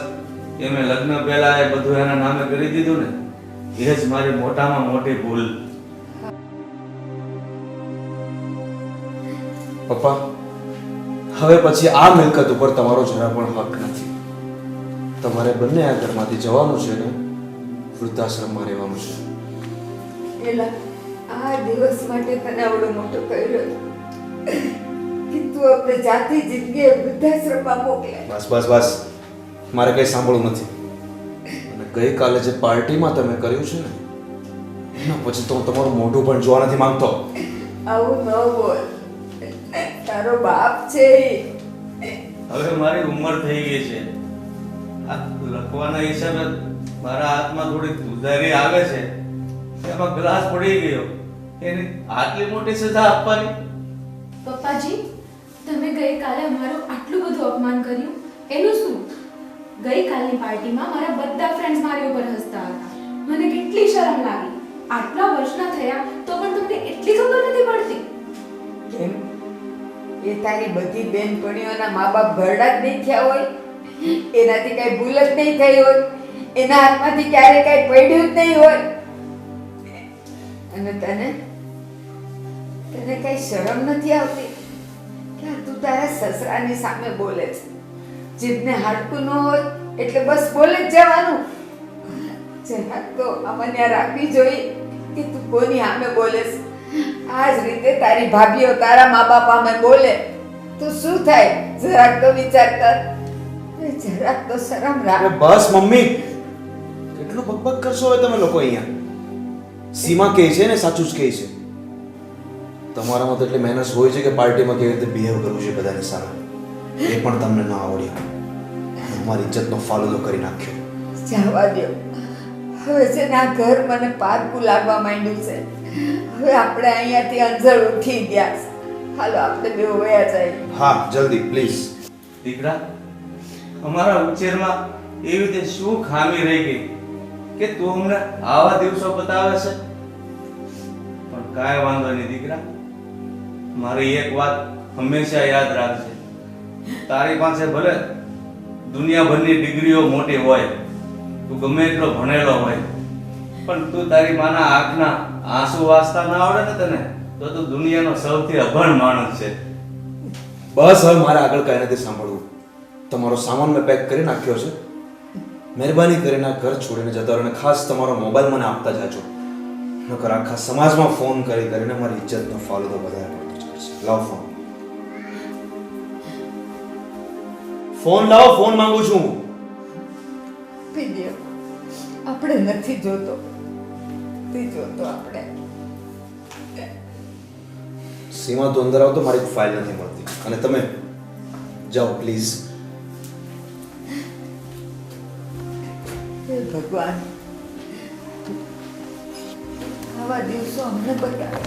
એ મેં લગ્ન પહેલા એ બધું એના નામે કરી દીધું ને, એ જ મારી મોટામાં મોટી ભૂલ. પપ્પા, હવે પછી આ મિલકત ઉપર તમારો જરા પણ હક નથી. તમારે બંને આ ઘરમાંથી જવાનું છે ને વૃદ્ધાશ્રમમાં રહેવાનું છે. એલા આ દિવસ માટે તને આવડો મોટો કર્યો કે તું આપણે જાતી જિંદગી વૃદ્ધાશ્રમમાં મોકલે. બસ બસ બસ, મારે કંઈ સાંભળવું નથી. અને ગઈકાલે જે પાર્ટીમાં તમે કર્યું છે ને એના પછી તો હું તમારું મોઢું પણ જોવા નથી માંગતો. આવું ન બોલ, તારો બાપ છે હવે મારી ઉંમર થઈ ગઈ છે. આ લખવાના હિસાબે મારા હાથમાં થોડી ઉધારી આવે છે, એમાં ગ્લાસ પડી ગયો, એની આટલી મોટી સજા આપવાની? પપ્પાજી, તમે ગઈકાલે અમારું આટલું બધું અપમાન કર્યું એનું શું? ગઈકાલની પાર્ટીમાં મારા બધા ફ્રેન્ડ્સ મારી ઉપર હસતા હતા. મને કેટલી શરમ લાગી. આટલા વર્ષના થયા તો પણ તમને એટલી ખબર નથી પડતી? કેમ એ તારી બધી બેનપણીઓના મા બાપ ઘરડા જ નહીં થયા હોય? એનાથી કઈ ભૂલ જ નહીં થઈ હોય? એના હાથમાંથી ક્યારે કઈ પડ્યું જ નહીં હોય? અને તને કઈ શરમ નથી આવતી કે તું તારા સસરાની સામે બોલે છે? જીભને હાડકું ન હોય એટલે બસ બોલે જ જવાનું. જરાક તો અમન્યા રાખવી જોઈએ કે તું કોની સામે બોલે છે. આ જ રીતે તારી ભાભીઓ તારા મા બાપ સામે બોલે તો શું થાય? જરાક તો વિચાર કર, જરાક તો શરમ રાખ. અરે બસ મમ્મી, કેટલું બકબક કરશો હવે તમે લોકો અહીંયા? સીમા કહે છે ને સાચું જ કહે છે. તમારામાં તો એટલી મહેનત હોય છે કે પાર્ટીમાં કેવી રીતે બિહેવ કરવું છે બધાની સામે એ પણ તમને ના આવડ્યું. અમારી ઇજ્જતનો ફાલુદો કરી નાખ્યો. જવા દો, હવે છે ને આ ઘર મને પારકું લાગવા માંડ્યું છે. હવે આપણે અહીંયાથી અંજર ઉઠી ગયા છે. હાલો આપણે બે વયા જાય. હા જલ્દી પ્લીઝ. દીકરા, અમારા ઉછેરમાં એવી રીતે શું ખામી રહી ગઈ કે તું હમણાં આવા દિવસો બતાવે છે? પણ કાંઈ વાંધો નહીં દીકરા, મારી એક વાત હંમેશા યાદ રાખજે. તારી પાસે ભલે દુનિયાભરની ડિગ્રીઓ મોટી હોય, તું ગમે એટલો ભણેલો હોય, પણ તું તારી માના આંખના આંસુ વાસતા ના આવડે ને તને, તો તું દુનિયાનો સૌથી અભણ માણસ છે. બસ હવે મારે આગળ કાંઈ નથી સાંભળવું. તમારો સામાન મેં પેક કરી નાખ્યો છે. મહેરબાની કરીને આ ઘર છોડીને જતા રહો અને ખાસ તમારો મોબાઈલ મને આપતા જાજો. નકર આખા સમાજમાં ફોન કરી કરીને મારી ઇજ્જતનો ફાલુદો વધારે પડતો ચાલશે. લાવ ફોન. ફોન લાવો, ફોન માંગુ છું. પીડીએફ આપણે નથી જોતો, તે જોતો આપણે. સીમા તો અંદર આવતો મારી ફાઇલ નથી મળતી અને તમે જાઓ પ્લીઝ. હે ભગવાન, આવા દિવસો અમને બતાવે.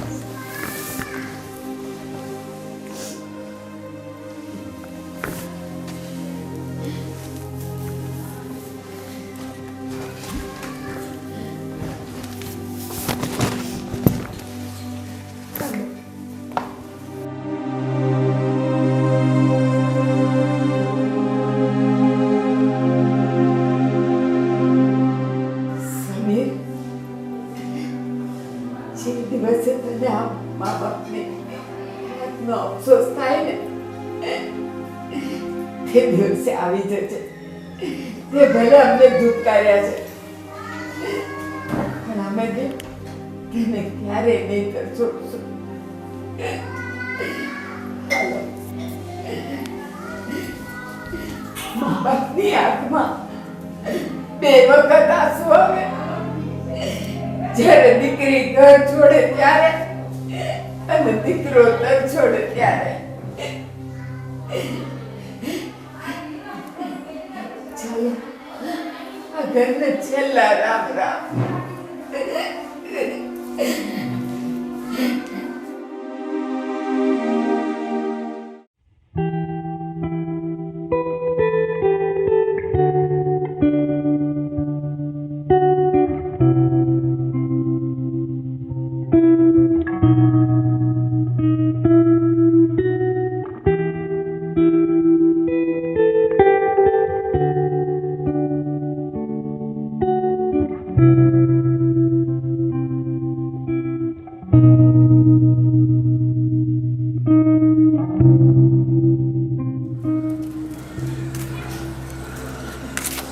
સમીર, જે દિવસે તને આ મા બાપને નો અફસોસ થાય ને તે દિવસે આવી જશે. તે ભલે અમને ધૂપકાર્યા છે પણ અમે તેને ક્યારેય નહીં કરશો. હાલો બાપની આંખમાં 2 વખત આંસુ આવે, જ્યારે દીકરી ઘર છોડે ત્યારે અને દીકરો ઘર છોડે ત્યારે. ચાલો આ ઘરને છેલ્લા રામ રામ.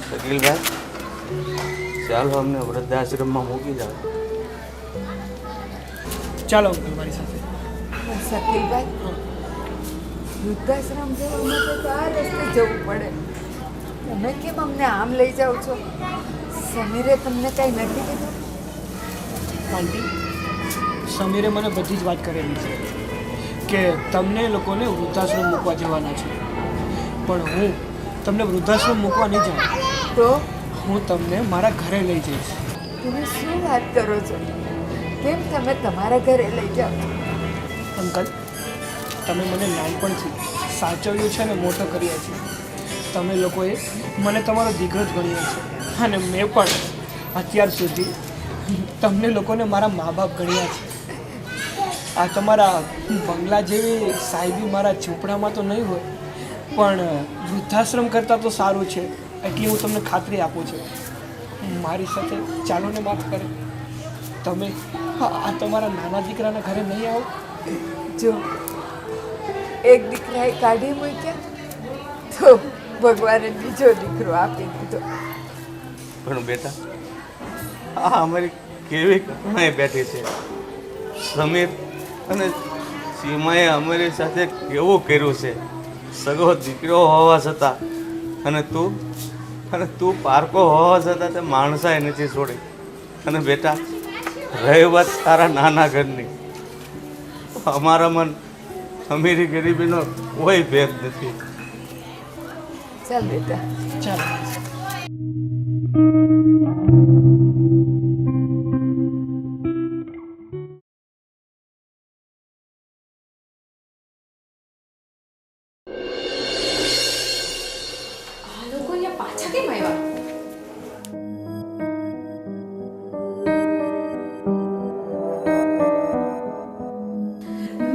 શકીલભાઈ, ચાલો અમને વૃદ્ધાશ્રમમાં મૂકી જાઓ. ચાલો અંકલ મારી સાથે. શકીલભાઈ, વૃદ્ધાશ્રમ જવા માટે તો આ રસ્તે જવું પડે. તમે કેમ અમને આમ લઈ જાઓ છો? સમીરે તમને કાંઈ નથી કીધું? આંટી, સમીરે મને બધી જ વાત કરેલી છે કે તમને લોકોને વૃદ્ધાશ્રમ મૂકવા જવાના છે, પણ હું તમને વૃદ્ધાશ્રમ મૂકવા નહીં જાઉં. તો હું તમને મારા ઘરે લઈ જઈશ. તમે શું વાત કરો છો? કેમ તમે તમારા ઘરે લઈ જાઓ છો? અંકલ, તમે મને નાનપણથી સાચવ્યું છે ને મોટો કર્યા છે. તમે લોકોએ મને તમારો દીકરો જ ગણ્યો છે, અને મેં પણ અત્યાર સુધી તમને લોકોને મારા મા બાપ ગણ્યા છે. આ તમારા બંગલા જેવી સાહેબી મારા ઝૂંપડામાં તો નહીં હોય, પણ વૃદ્ધાશ્રમ કરતાં તો સારું છે, એટલી હું તમને ખાતરી આપું છું. મારી સાથે ચાલો ને વાત કરે. તમે આ તમારા નાના દીકરાના ઘરે નહીં આવો? જો એક દીકરાએ કાઢી મૂક્યા તો ભગવાને બીજો દીકરો આપી દીધો. પણ બેટા, આ અમારી કેવી કરુણાએ બેઠી છે. સમીર અને સીમાએ અમારી સાથે કેવું કર્યું છે, સગો દીકરો હોવા છતાં. અને તું પારકો હોવા છતાં તે માણસાએ નથી છોડી. અને બેટા, રહી વાત તારા નાના ઘરની, અમારા મન અમીરી ગરીબીનો કોઈ ભેદ નથી. ચાલ બેટા, ચાલો. આ લોકો અહીંયા પાછા કેમ આવ્યા?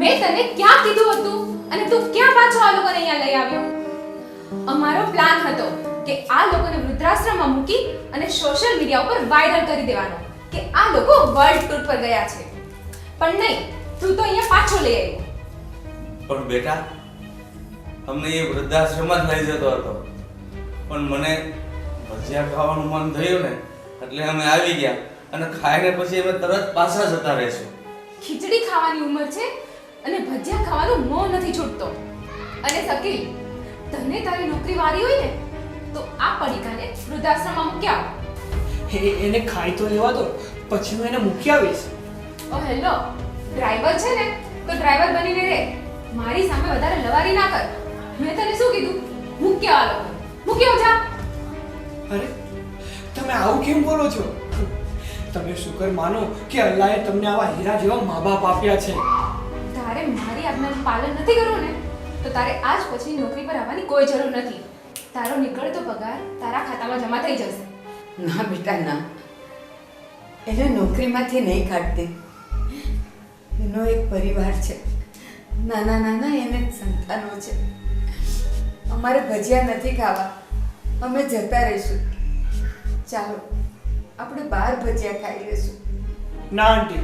મેં તને ક્યાં કીધું હતું અને તું ક્યાં પાછો આ લોકોને અહીંયા લઈ આવ્યો? અમારો પ્લાન હતો કે આ લોકોને વૃદ્ધાશ્રમમાં મૂકી અને સોશિયલ મીડિયા ઉપર વાયરલ કરી દેવાનો કે આ લોકો વર્લ્ડ ટૂર પર ગયા છે. પણ નહીં, તું તો અહીંયા પાછો લઈ આવ્યો. પણ બેટા, અમને એ વૃદ્ધાશ્રમ જ લઈ જતો હતો, પણ મને ભજીયા ખાવાનું મન થયું ને એટલે અમે આવી ગયા, અને ખાઈને પછી અમે તરત પાછા જતા રહેશું. ખીચડી ખાવાની ઉંમર છે અને ભજીયા ખાવાનું મોં નથી છૂટતો. અને શકીલ, તને તારી નોકરી વારી હોય ને તો આ પડીકાને વૃદ્ધાશ્રમમાં મૂકી આવ. એને ખાઈ તો લેવા દો, પછી હું એને મૂકી આવીશ. ઓ હેલો, ડ્રાઈવર છે ને તો ડ્રાઈવર બનીને રહે. મારી સામે વધારે લવારી ના કર. મેં તને શું કીધું? મૂકી આવ લોકો, મૂકી આવ જા. અરે, તમે આવું કેમ બોલો છો? તમે શુકર માનો કે અલ્લાહે તમને આવા હીરા જેવા મા બાપ આપ્યા છે. તારે મારી આજ્ઞાનું પાલન નથી કરવું ને તો તારે આજ પછી નોકરી પર આવવાની કોઈ જરૂર નથી. તારો નીકળતો પગાર તારા ખાતામાં જમા થઈ જશે. ના બેટા ના, એને નોકરીમાંથી નહીં કાઢતી. એનો એક પરિવાર છે, નાના નાના એને સંતાનો છે. અમારે ભજીયા નથી ખાવા, અમે જતા રહીશું. ચાલો આપણે બહાર ભજીયા ખાઈ લઈશું. ના આંટી,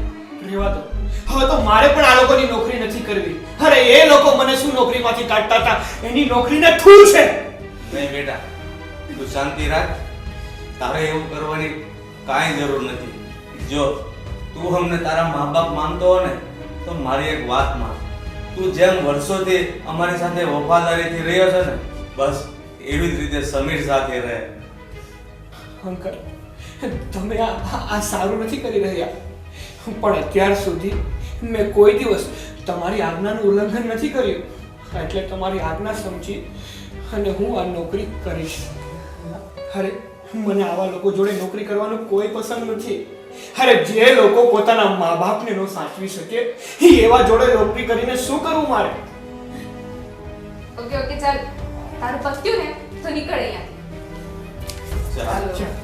રહેવા દો. હવે તો મારે પણ આ લોકોની નોકરી નથી કરવી. અરે એ લોકો મને શું નોકરીમાંથી કાઢતા હતા, એની નોકરીને ઠૂર છે. નહીં બેટા, તું શાંતિ રાખ. તારે એવું કરવાની કાંઈ જરૂર નથી. જો તું અમને તારા મા બાપ માનતો હો ને તો મારી એક વાત માન. તું જેમ વર્ષોથી અમારી સાથે વફાદારીથી રહ્યો છે ને, બસ એવી જ રીતે સમીર સાથે રહે. અંકલ, તમે આ સારું નથી કરી રહ્યા. પણ અત્યાર સુધી મેં કોઈ દિવસ તમારી આજ્ઞાનું ઉલ્લંઘન નથી કર્યું. એટલે તમારી આજ્ઞા સમજી અને હું આ નોકરી કરીશ. અરે મને આવા લોકો જોડે નોકરી કરવાનું કોઈ પસંદ નથી. અરે જે લોકો પોતાના મા બાપને ન સાચવી શકે એવા જોડે નોકરી કરીને શું કરવું મારે? ઓકે ઓકે ચાલ, તારું પત્યું ને તો નીકળ અહીંયાથી. ચાલો. ચાલ.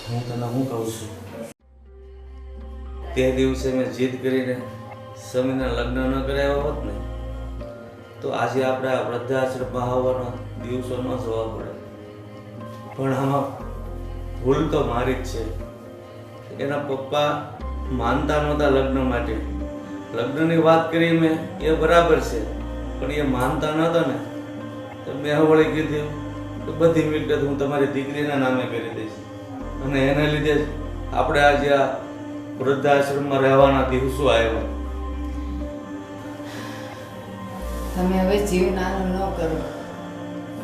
હું તને શું કહું છું, તે દિવસે મેં જીદ કરીને સમીરના લગ્ન ન કરાવ્યા હોત ને તો આજે આપણે આ વૃદ્ધાશ્રમમાં આવવાનો દિવસો ન જોવા પડે. પણ આમાં ભૂલ તો મારી જ છે. એના પપ્પા માનતા નહોતા લગ્ન માટે. લગ્નની વાત કરી મેં, એ બરાબર છે, પણ એ માનતા નહોતા ને તો મેં વળી કીધું કે બધી મિલકત હું તમારી દીકરીના નામે કરી દઈશ અને એના લીધે જ આપણે આજે આ વૃદ્ધાશ્રમમાં રહેવાના દિવસો આવ્યા. તમે હવે જીવ નાનો ન કરો.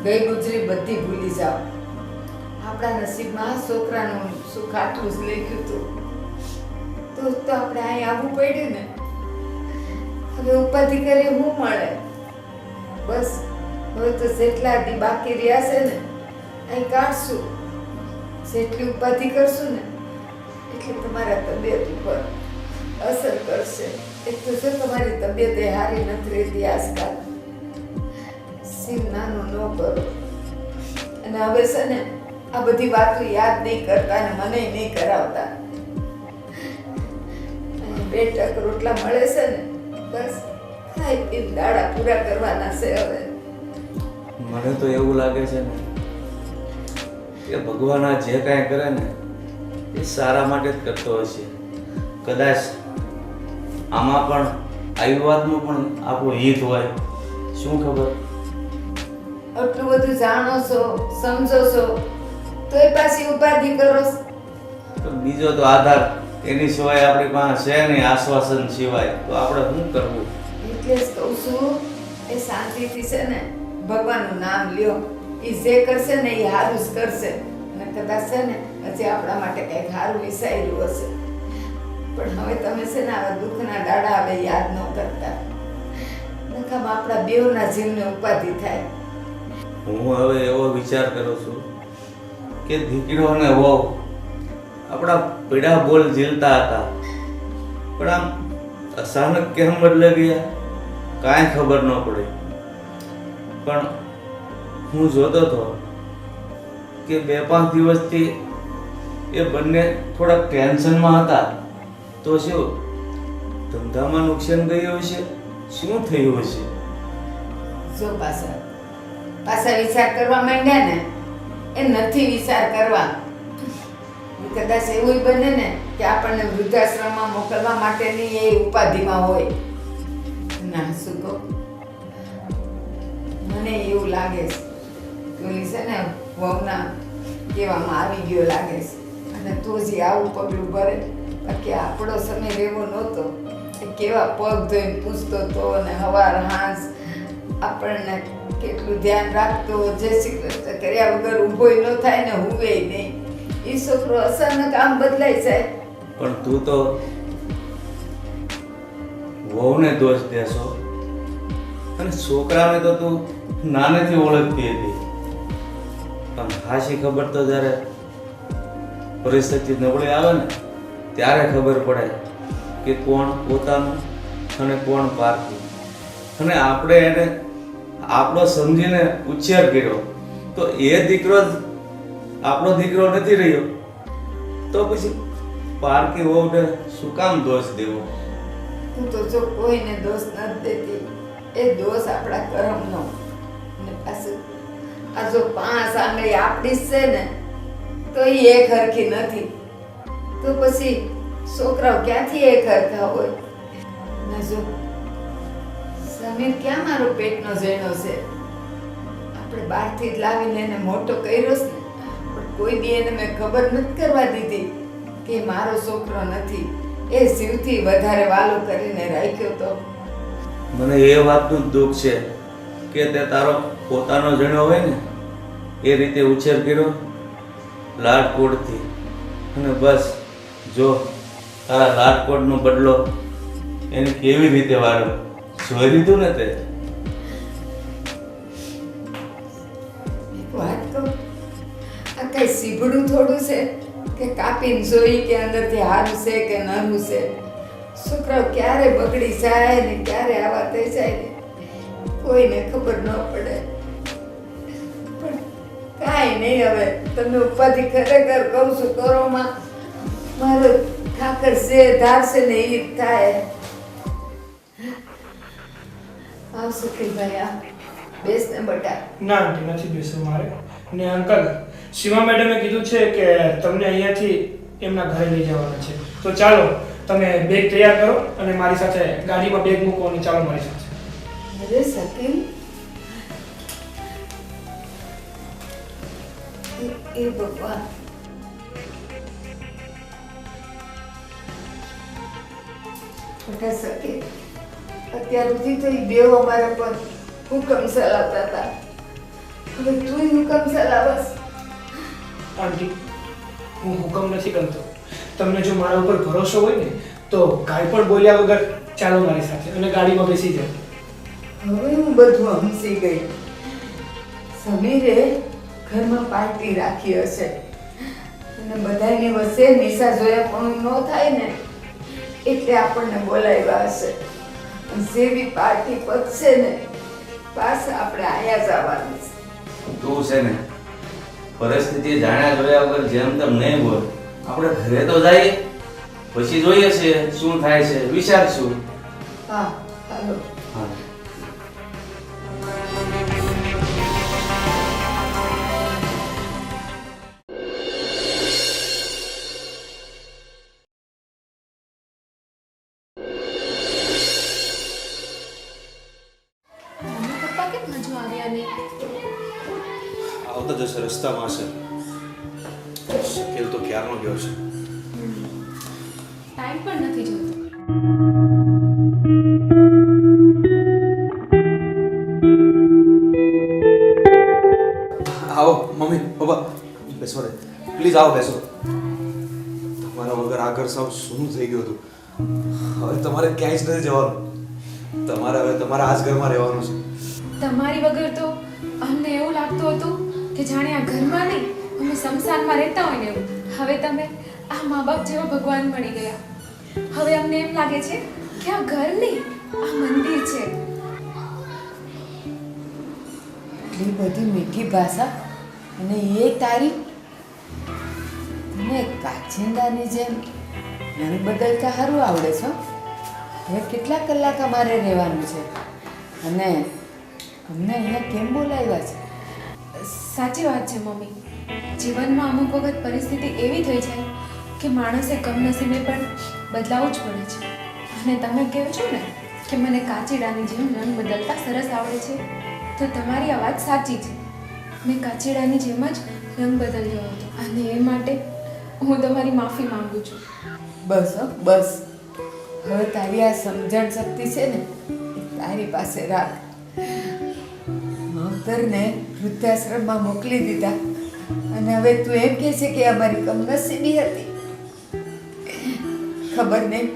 ગઈ ગુજરી બધી ભૂલી જાઓ. આપણા નસીબમાં છોકરાનું સુખ આટલું જ લખ્યું હતું તો આપણે અહીં આવવું પડ્યું ને. હવે ઉપાધિ કરી શું મળે? બસ હવે તો જેટલા દી બાકી રહ્યા છે ને અહીં કાઢશું. જેટલી ઉપાધિ કરશું ને એટલે તમારા તબિયત ઉપર અસર કરશે. એક તો જો તમારી તબિયત એ સારી નથી રહેતી આજકાલ. શિવ નાનું ન કરો. અને હવે છે ને આ બધી વાતો યાદ નહીં કરતા અને મને નહીં કરાવતા. અને 2 ટક રોટલા મળે છે ને બસ ખાઈ પીને દાડા પૂરા કરવાના છે હવે. મને તો એવું લાગે છે ને કે ભગવાન આ જે કાંઈ કરે ને એ સારા માટે જ કરતો હશે. કદાચ આમાં પણ આવી વાતમાં પણ આપણું હિત હોય, શું ખબર. આટલું બધું જાણો છો, સમજો છો, તોય પાછી ઉપાધિ કરો છો. પણ બીજો તો આધાર એની સિવાય આપણી પાસે છે નહીં, આશ્વાસન સિવાય. તો આપણે શું કરવું? એટલે જ કહું છું એ શાંતિથી છે ને ભગવાનનું નામ લ્યો. એ જે કરશે ને એ સારું જ કરશે. અને કદાચ છે ને હજી આપણા માટે કંઈક સારું વિચાર્યું હશે. પણ હવે તમે છે ને આવા દુઃખના દાડા હવે યાદ ન કરતા. નકામાં આપણા બેવના જીવને ઉપાધિ થાય. હું હવે એવો વિચાર કરું છું કે દીકરો અને વહુ આપણા પીડા બોલ ઝીલતા હતા, પણ આમ અચાનક કેમ બદલે ગયા કાંઈ ખબર ન પડી. પણ હું જોતો હતો કે 2-5 દિવસથી એ બંને થોડાક ટેન્શનમાં હતા. તો શું ધંધામાં નુકસાન ગયું હશે? શું થયું હશે? જો પાછા વિચાર કરવા માંડ્યા ને એ નથી વિચાર કરવા. કદાચ એવું બને ને કે આપણને વૃદ્ધાશ્રમમાં મોકલવા માટેની એ ઉપાધિમાં હોય. ના શું કહું, મને એવું લાગે છે કે ઓલી છે ને વહુના કહેવામાં આવી ગયો લાગે છે. અને તો જ આવું પગલું ભરે. બાકી આપણો સમય રહેવો નહોતો. એ કેવા પગ ધોઈને પૂછતો હતો અને હવાર હાંસ આપણને કેટલું ધ્યાન રાખતો. જય શ્રી કૃષ્ણ કર્યા વગર ઊભોય ન થાય ને હુવે નહીં. એ છોકરો અચાનક આમ બદલાઈ જાય. પણ તું તો વહુને દોષ દેશો અને છોકરાને તો તું નાનેથી ઓળખતી હતી. પણ ખાસી ખબર તો જ્યારે પરિસ્થિતિ નબળી આવે ને ત્યારે ખબર પડે કે કોણ પોતાનું અને કોણ પારકું. અને આપણે એને આપણો સમજીને ઉછેર કર્યો તો એ દીકરો જ આપણો દીકરો નથી રહ્યો. તો પછી પારકી વહુને શું કામ દોષ દેવો? હું તો જો કોઈને દોષ નથી દેતી. એ દોષ આપણા કર્મનો. અને પાછું આ જો 5 આંગળી આપણી જ છે ને તો એ એક હરખી નથી. તો પછી છોકરાઓ ક્યાંથી એક હરખા હોય? ને જો સમીર ક્યાં મારો પેટનો ઝેણો છે? આપણે બહારથી જ લાવીને એને મોટો કર્યો છે ને, પણ કોઈ દી એને મેં ખબર નથી કરવા દીધી કે એ મારો છોકરો નથી. એ જીવથી વધારે વાલો કરીને રાખ્યો તો. મને એ વાતનું જ દુઃખ છે કે તે તારો પોતાનો જણ્યો હોય ને એ રીતે ઉછેર કર્યો લાડકોડથી, અને બસ જો તારા લાડકોડનો બદલો એને કેવી રીતે વાળ્યો જોઈ લીધું ને તે. એક વાત કહું, આ કઈ સીભડું થોડું છે કે કાપીને જોઈ કે અંદરથી હારું છે કે નરું છે? છોકરાઓ ક્યારે બગડી જાય ને ક્યારે આવા થઈ જાય ને કોઈને ખબર ન પડે. પણ કાંઈ નહીં, હવે તમે ઉપાધિ ખરેખર કહું છું કરોમાં મારો ઠાકર છે ધારશે ને એ જ થાય. આવશે કે ભાઈ આ બેસ ને બટા. ના આંટી, નથી બેસવું મારે. ને અંકલ, સીમા મેડમે કીધું છે કે તમને અહીંયાથી એમના ઘરે લઈ જવાના છે. તો ચાલો તમે બેગ તૈયાર કરો અને મારી સાથે ગાડીમાં બેગ મૂકો અને ચાલો મારી સાથે. અરે શકીલ, એ ભગવાન, બેટા શકીલ, અત્યાર સુધી તો એ બેવ અમારા પર હુકમ ચલાવતા હતા, હવે તું હુકમ ચલાવસ? આંટી, હું હુકમ નથી કરતો. તમને જો મારા ઉપર ભરોસો હોય ને તો કાંઈ પણ બોલ્યા વગર ચાલો મારી સાથે અને ગાડીમાં બેસી જાઓ. હવે હું બધું સમજી ગઈ. સમીરે ઘરમાં પાર્ટી રાખી હશે અને બધાની વચ્ચે નિશા જોયા પણ ન થાય ને એટલે આપણને બોલાવ્યા હશે. અને જેવી પાર્ટી પતશે ને પાછા આપણે આયા જ આવવાનું છે. તું છે ને પરિસ્થિતિ જાણ્યા જોયા વગર જેમ તેમ નહીં બોલ. આપણે ઘરે તો જઈએ પછી જોઈએ છે શું થાય છે, વિચારશું. હા, હાલો. હા. મમ્મી પપ્પા કેમ હજુ આવ્યા નહીં? આવતા જશે, રસ્તામાં છે. શકેલ તો ક્યારનો ગયો છે. ટાઈમ પણ નથી જોતો. આવો મમ્મી પપ્પા, બેસો રે પ્લીઝ, આવો બેસો. તમારા વગર આ ઘર સાવ શું થઈ ગયું હતું. હવે તમારે ક્યાંય જ નથી જવાનું. તમારે હવે તમારા આ જ ઘરમાં રહેવાનું છે. તમારી વગર તો અમને એવું લાગતું હતું કે જાણે આ ઘરમાં નહીં અમે શમશાનમાં રહેતા હોય ને એવું. હવે તમે આ મા બાપ જેવા ભગવાન મળી ગયા. હવે અમને એમ લાગે છે કે આ ઘર નહીં આ મંદિર છે. એટલી બધી મીઠી ભાષા અને એ તારી, તને કાચિંદાની જેમ રંગ બદલતા સારું આવડે છે. હવે કેટલા કલાક અમારે રહેવાનું છે અને અમને અહીંયા કેમ બોલાવ્યા છે? સાચી વાત છે મમ્મી. જીવનમાં અમુક વખત પરિસ્થિતિ એવી થઈ જાય કે માણસે કમનસીબે પણ બદલાવવું જ પડે છે. અને તમે કહો છો ને કે મને કાચીડાની જેમ રંગ બદલતા સરસ આવડે છે, તો તમારી આ વાત સાચી છે. મેં કાચીડાની જેમ જ રંગ બદલ્યો હતો અને એ માટે હું તમારી માફી માંગુ છું. બસ હો, બસ. હવે તારી આ સમજણ શક્તિ છે ને એ તારી પાસે રાખ. માવતરને વૃદ્ધાશ્રમમાં મોકલી દીધા અને હવે તું એમ કહે છે કે અમારી કમનસીબી હતી. ખબર નહીં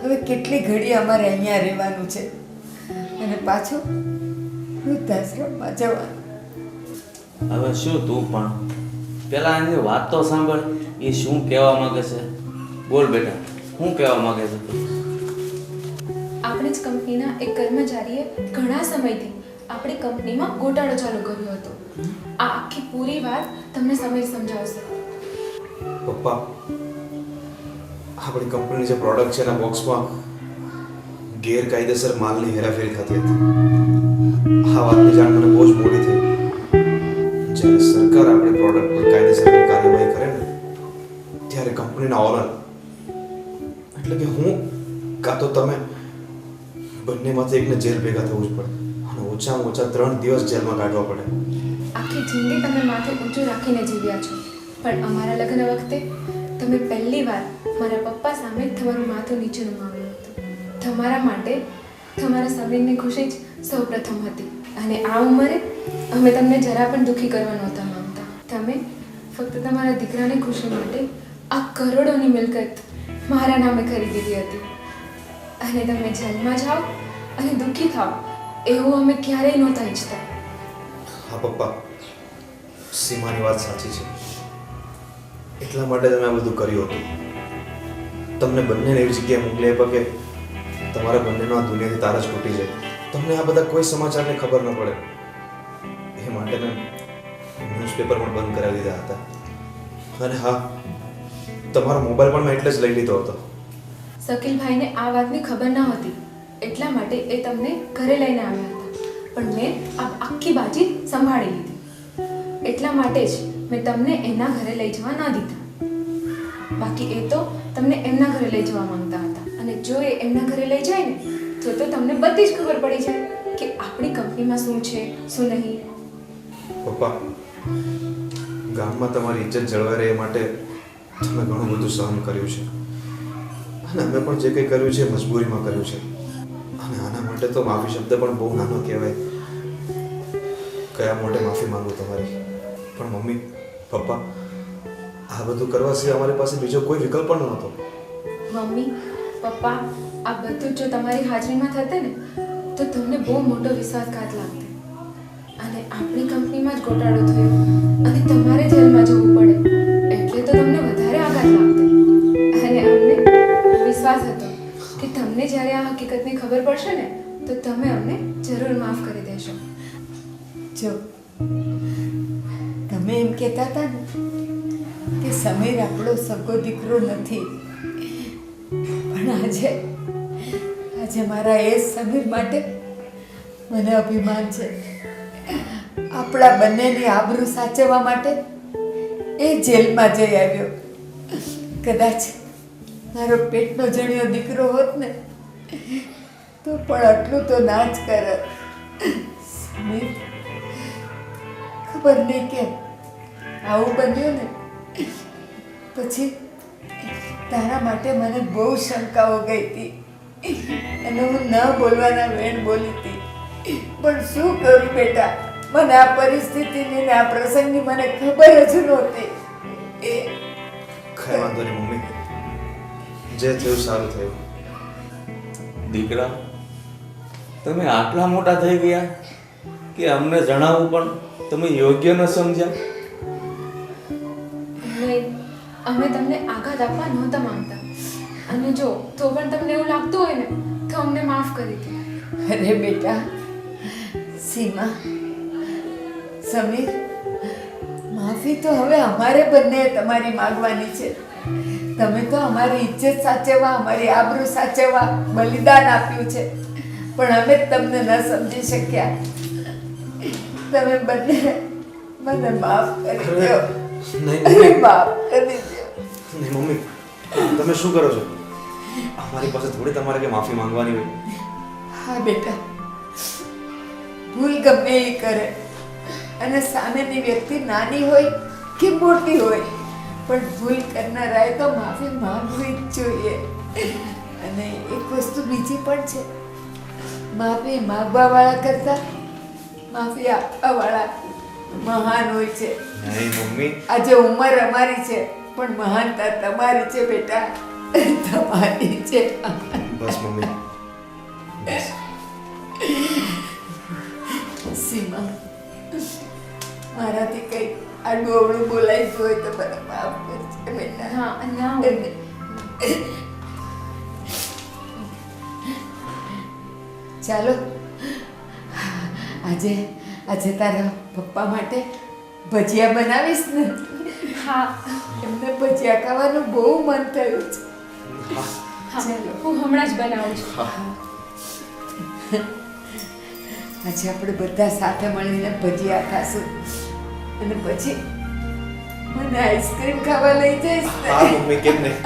હવે કેટલી ઘડી અમારે અહીંયા રહેવાનું છે અને પાછું વૃદ્ધાશ્રમમાં જવાનું. હવે શું તું પણ પેલા એની વાત તો સાંભળ. એ શું કહેવા માંગે છે? બોલ બેટા, શું કહેવા માંગે છે તું? આપણી જ કંપનીના એક કર્મચારીએ ઘણા સમયથી આપણી કંપનીમાં ગોટાળો ચાલુ કર્યો હતો. આ આખી પૂરી વાત તમને સમીર સમજાવશે. પપ્પા, આપણી કંપનીની જે પ્રોડક્ટ છે એના બોક્સમાં ગેરકાયદેસર માલની હેરાફેરી થતી હતી. આ વાતની જાણ મને બહુ જ મોડી થઈ. જ્યારે સરકાર આપણી પ્રોડક્ટ પર કાયદેસરની કાર્યવાહી કરે ને ત્યારે કંપનીના ઓનર એટલે કે હું કાં તો તમે બંનેમાંથી એકને જેલ ભેગા થવું જ પડે અને ઓછામાં ઓછા 3 દિવસ જેલમાં કાઢવા પડે. આખી જિંદગી તમે માથે ઊંચું રાખીને જીવ્યા છો, પણ અમારા લગ્ન વખતે તમે પહેલી વાર મારા પપ્પા સામે જ તમારું માથું નીચે નમાવ્યું હતું. તમારા માટે તમારા સમીરની ખુશી જ સૌપ્રથમ હતી, અને આ ઉંમરે અમે તમને જરા પણ દુઃખી કરવા નહોતા માંગતા. તમે ફક્ત તમારા દીકરાની ખુશી માટે આ કરોડોની મિલકત મારા નામે ખરીદી હતી, અને તમે જેલમાં જાઓ અને દુઃખી થાઓ એવું અમે ક્યારેય નહોતા ઈચ્છતા. હા પપ્પા, સીમાની વાત સાચી છે. એટલા માટે તમે આ બધું કર્યું હતું. તમને બંનેને એવી જગ્યાએ મોકલી આપ્યા કે તમારા બંનેનો આ દુનિયાથી તાર જ તૂટી જાય. તમને આ બધા કોઈ સમાચારની ખબર ન પડે. એ માટે મેં ન્યૂઝપેપર પણ બંધ કરાવી દીધા હતા. અને હા, તમારો મોબાઈલ પણ મેં એટલે જ લઈ લીધો હતો. શકીલભાઈને આ વાતની ખબર ન હતી, એટલા માટે એ તમને ઘરે લઈને આવ્યા હતા, પણ મેં આ આખી બાજી સંભાળી લીધી. એટલા માટે જ મેં તમને એના ઘરે લઈ જવા ન દીધા. બાકી એ તો તમને એમના ઘરે લઈ જવા માંગતા હતા, અને જો એ એમના ઘરે લઈ જાય ને તો તમને બધી જ ખબર પડી જાય કે આપણી કંપનીમાં શું છે શું નહીં. પપ્પા, ગામમાં તમારી ઇજ્જત જળવાઈ રહે એ માટે તમે ઘણું બધું સહન કર્યું છે, અને અમે પણ જે કંઈ કર્યું છે મજબૂરીમાં કર્યું છે. અને આના માટે તો માફી શબ્દ પણ બહુ નાનો કહેવાય. કયા મોઢે માફી માંગુ તમારી. પણ મમ્મી પપ્પા, આ બધું કરવા સિવાય અમારી પાસે બીજો કોઈ વિકલ્પ પણ નહોતો. મમ્મી પપ્પા, આ બધું જો તમારી હાજરીમાં થતે ને તો તમને બહુ મોટો વિશ્વાસઘાત લાગતે, અને આપણી કંપનીમાં જ ગોટાળો થયો અને તમારે જેલમાં જવું પડે એટલે તો તમને વધારે આઘાત લાગતે. અને અમને વિશ્વાસ હતો કે તમને જ્યારે આ હકીકતની ખબર પડશે ને તો તમે અમને જરૂર માફ કરી દેશો. જો તમે એમ કહેતા હતા ને કે સમીર આપણો સગો દીકરો નથી, પણ આજે મારા એ સમીર માટે મને અભિમાન છે. આપણા બંનેની આબરૂ સાચવવા માટે એ જેલમાં જઈ આવ્યો. કદાચ મારો પેટનો જણ્યો દીકરો હોત ને તો પણ આટલું તો ના જ કરત. સમીર, ખબર નહીં કેમ આવું બન્યું ને પછી તારા માટે મને બહુ શંકાઓ ગઈ હતી, અને હું ન બોલવાના વેણ બોલી હતી. પણ શું કરું બેટા, મને આ પરિસ્થિતિની ને આ પ્રસંગની મને ખબર જ નહોતી. એ કઈ વાંધો નહીં મમ્મી, જે થયું સારું થયું. દીકરા, તમે આટલા મોટા થઈ ગયા કે અમને જણાવવું પણ તમે યોગ્ય ન સમજ્યા. નહીં, અમે તમને આઘાત આપવા નહોતા માંગતા, અને જો તો પણ તમને એવું લાગતું હોય ને તો અમને માફ કરી દો. અરે બેટા, સીમા, સમીર, માફી તો હવે અમારે બંને તમારી માંગવાની છે. તમે તો અમારી ઇજ્જત સાચવવા, અમારી આબરૂ સાચવવા બલિદાન આપ્યું છે, પણ અમે જ તમને ન સમજી શક્યા. તમે બંને મને માફ કરી દો. નહીં માફ કરી દો. નહીં મમ્મી, તમે શું કરો છો? અમારી પાસે થોડી તમારે કે માફી માંગવાની હોય. હા બેટા, ભૂલ ગમે એ કરે, અને સામેની વ્યક્તિ નાની હોય કે મોટી હોય, પણ ભૂલ કરનારાએ તો માફી માંગવી જ જોઈએ. અને એક વસ્તુ બીજી પણ છે, માફી માંગવા વાળા કરતા માફી આપવા વાળા મહાન હોય છે. નહીં મમ્મી, આજે ઉંમર અમારી છે પણ મહાનતા તમારી છે બેટા, તમારી છે. બસ મમ્મી, બસ. સીમા, મારાથી કઈ આડું અવળું બોલાઈ ગયું હોય તો મને માફ કરજે બેટા. હા, ના હોય. ચાલો, આજે તારા પપ્પા માટે ભજીયા બનાવીશ ને? હા એમને ભજીયા ખાવાનું બહુ મન થયું છે. હા, ચાલો. હું હમણાં જ બનાવું છું. આજે આપણે બધા સાથે મળીને ભજીયા ખાશું, અને પછી મને આઈસ્ક્રીમ ખાવા લઈ જઈશ ને? હા મમ્મી, કેમ નહીં.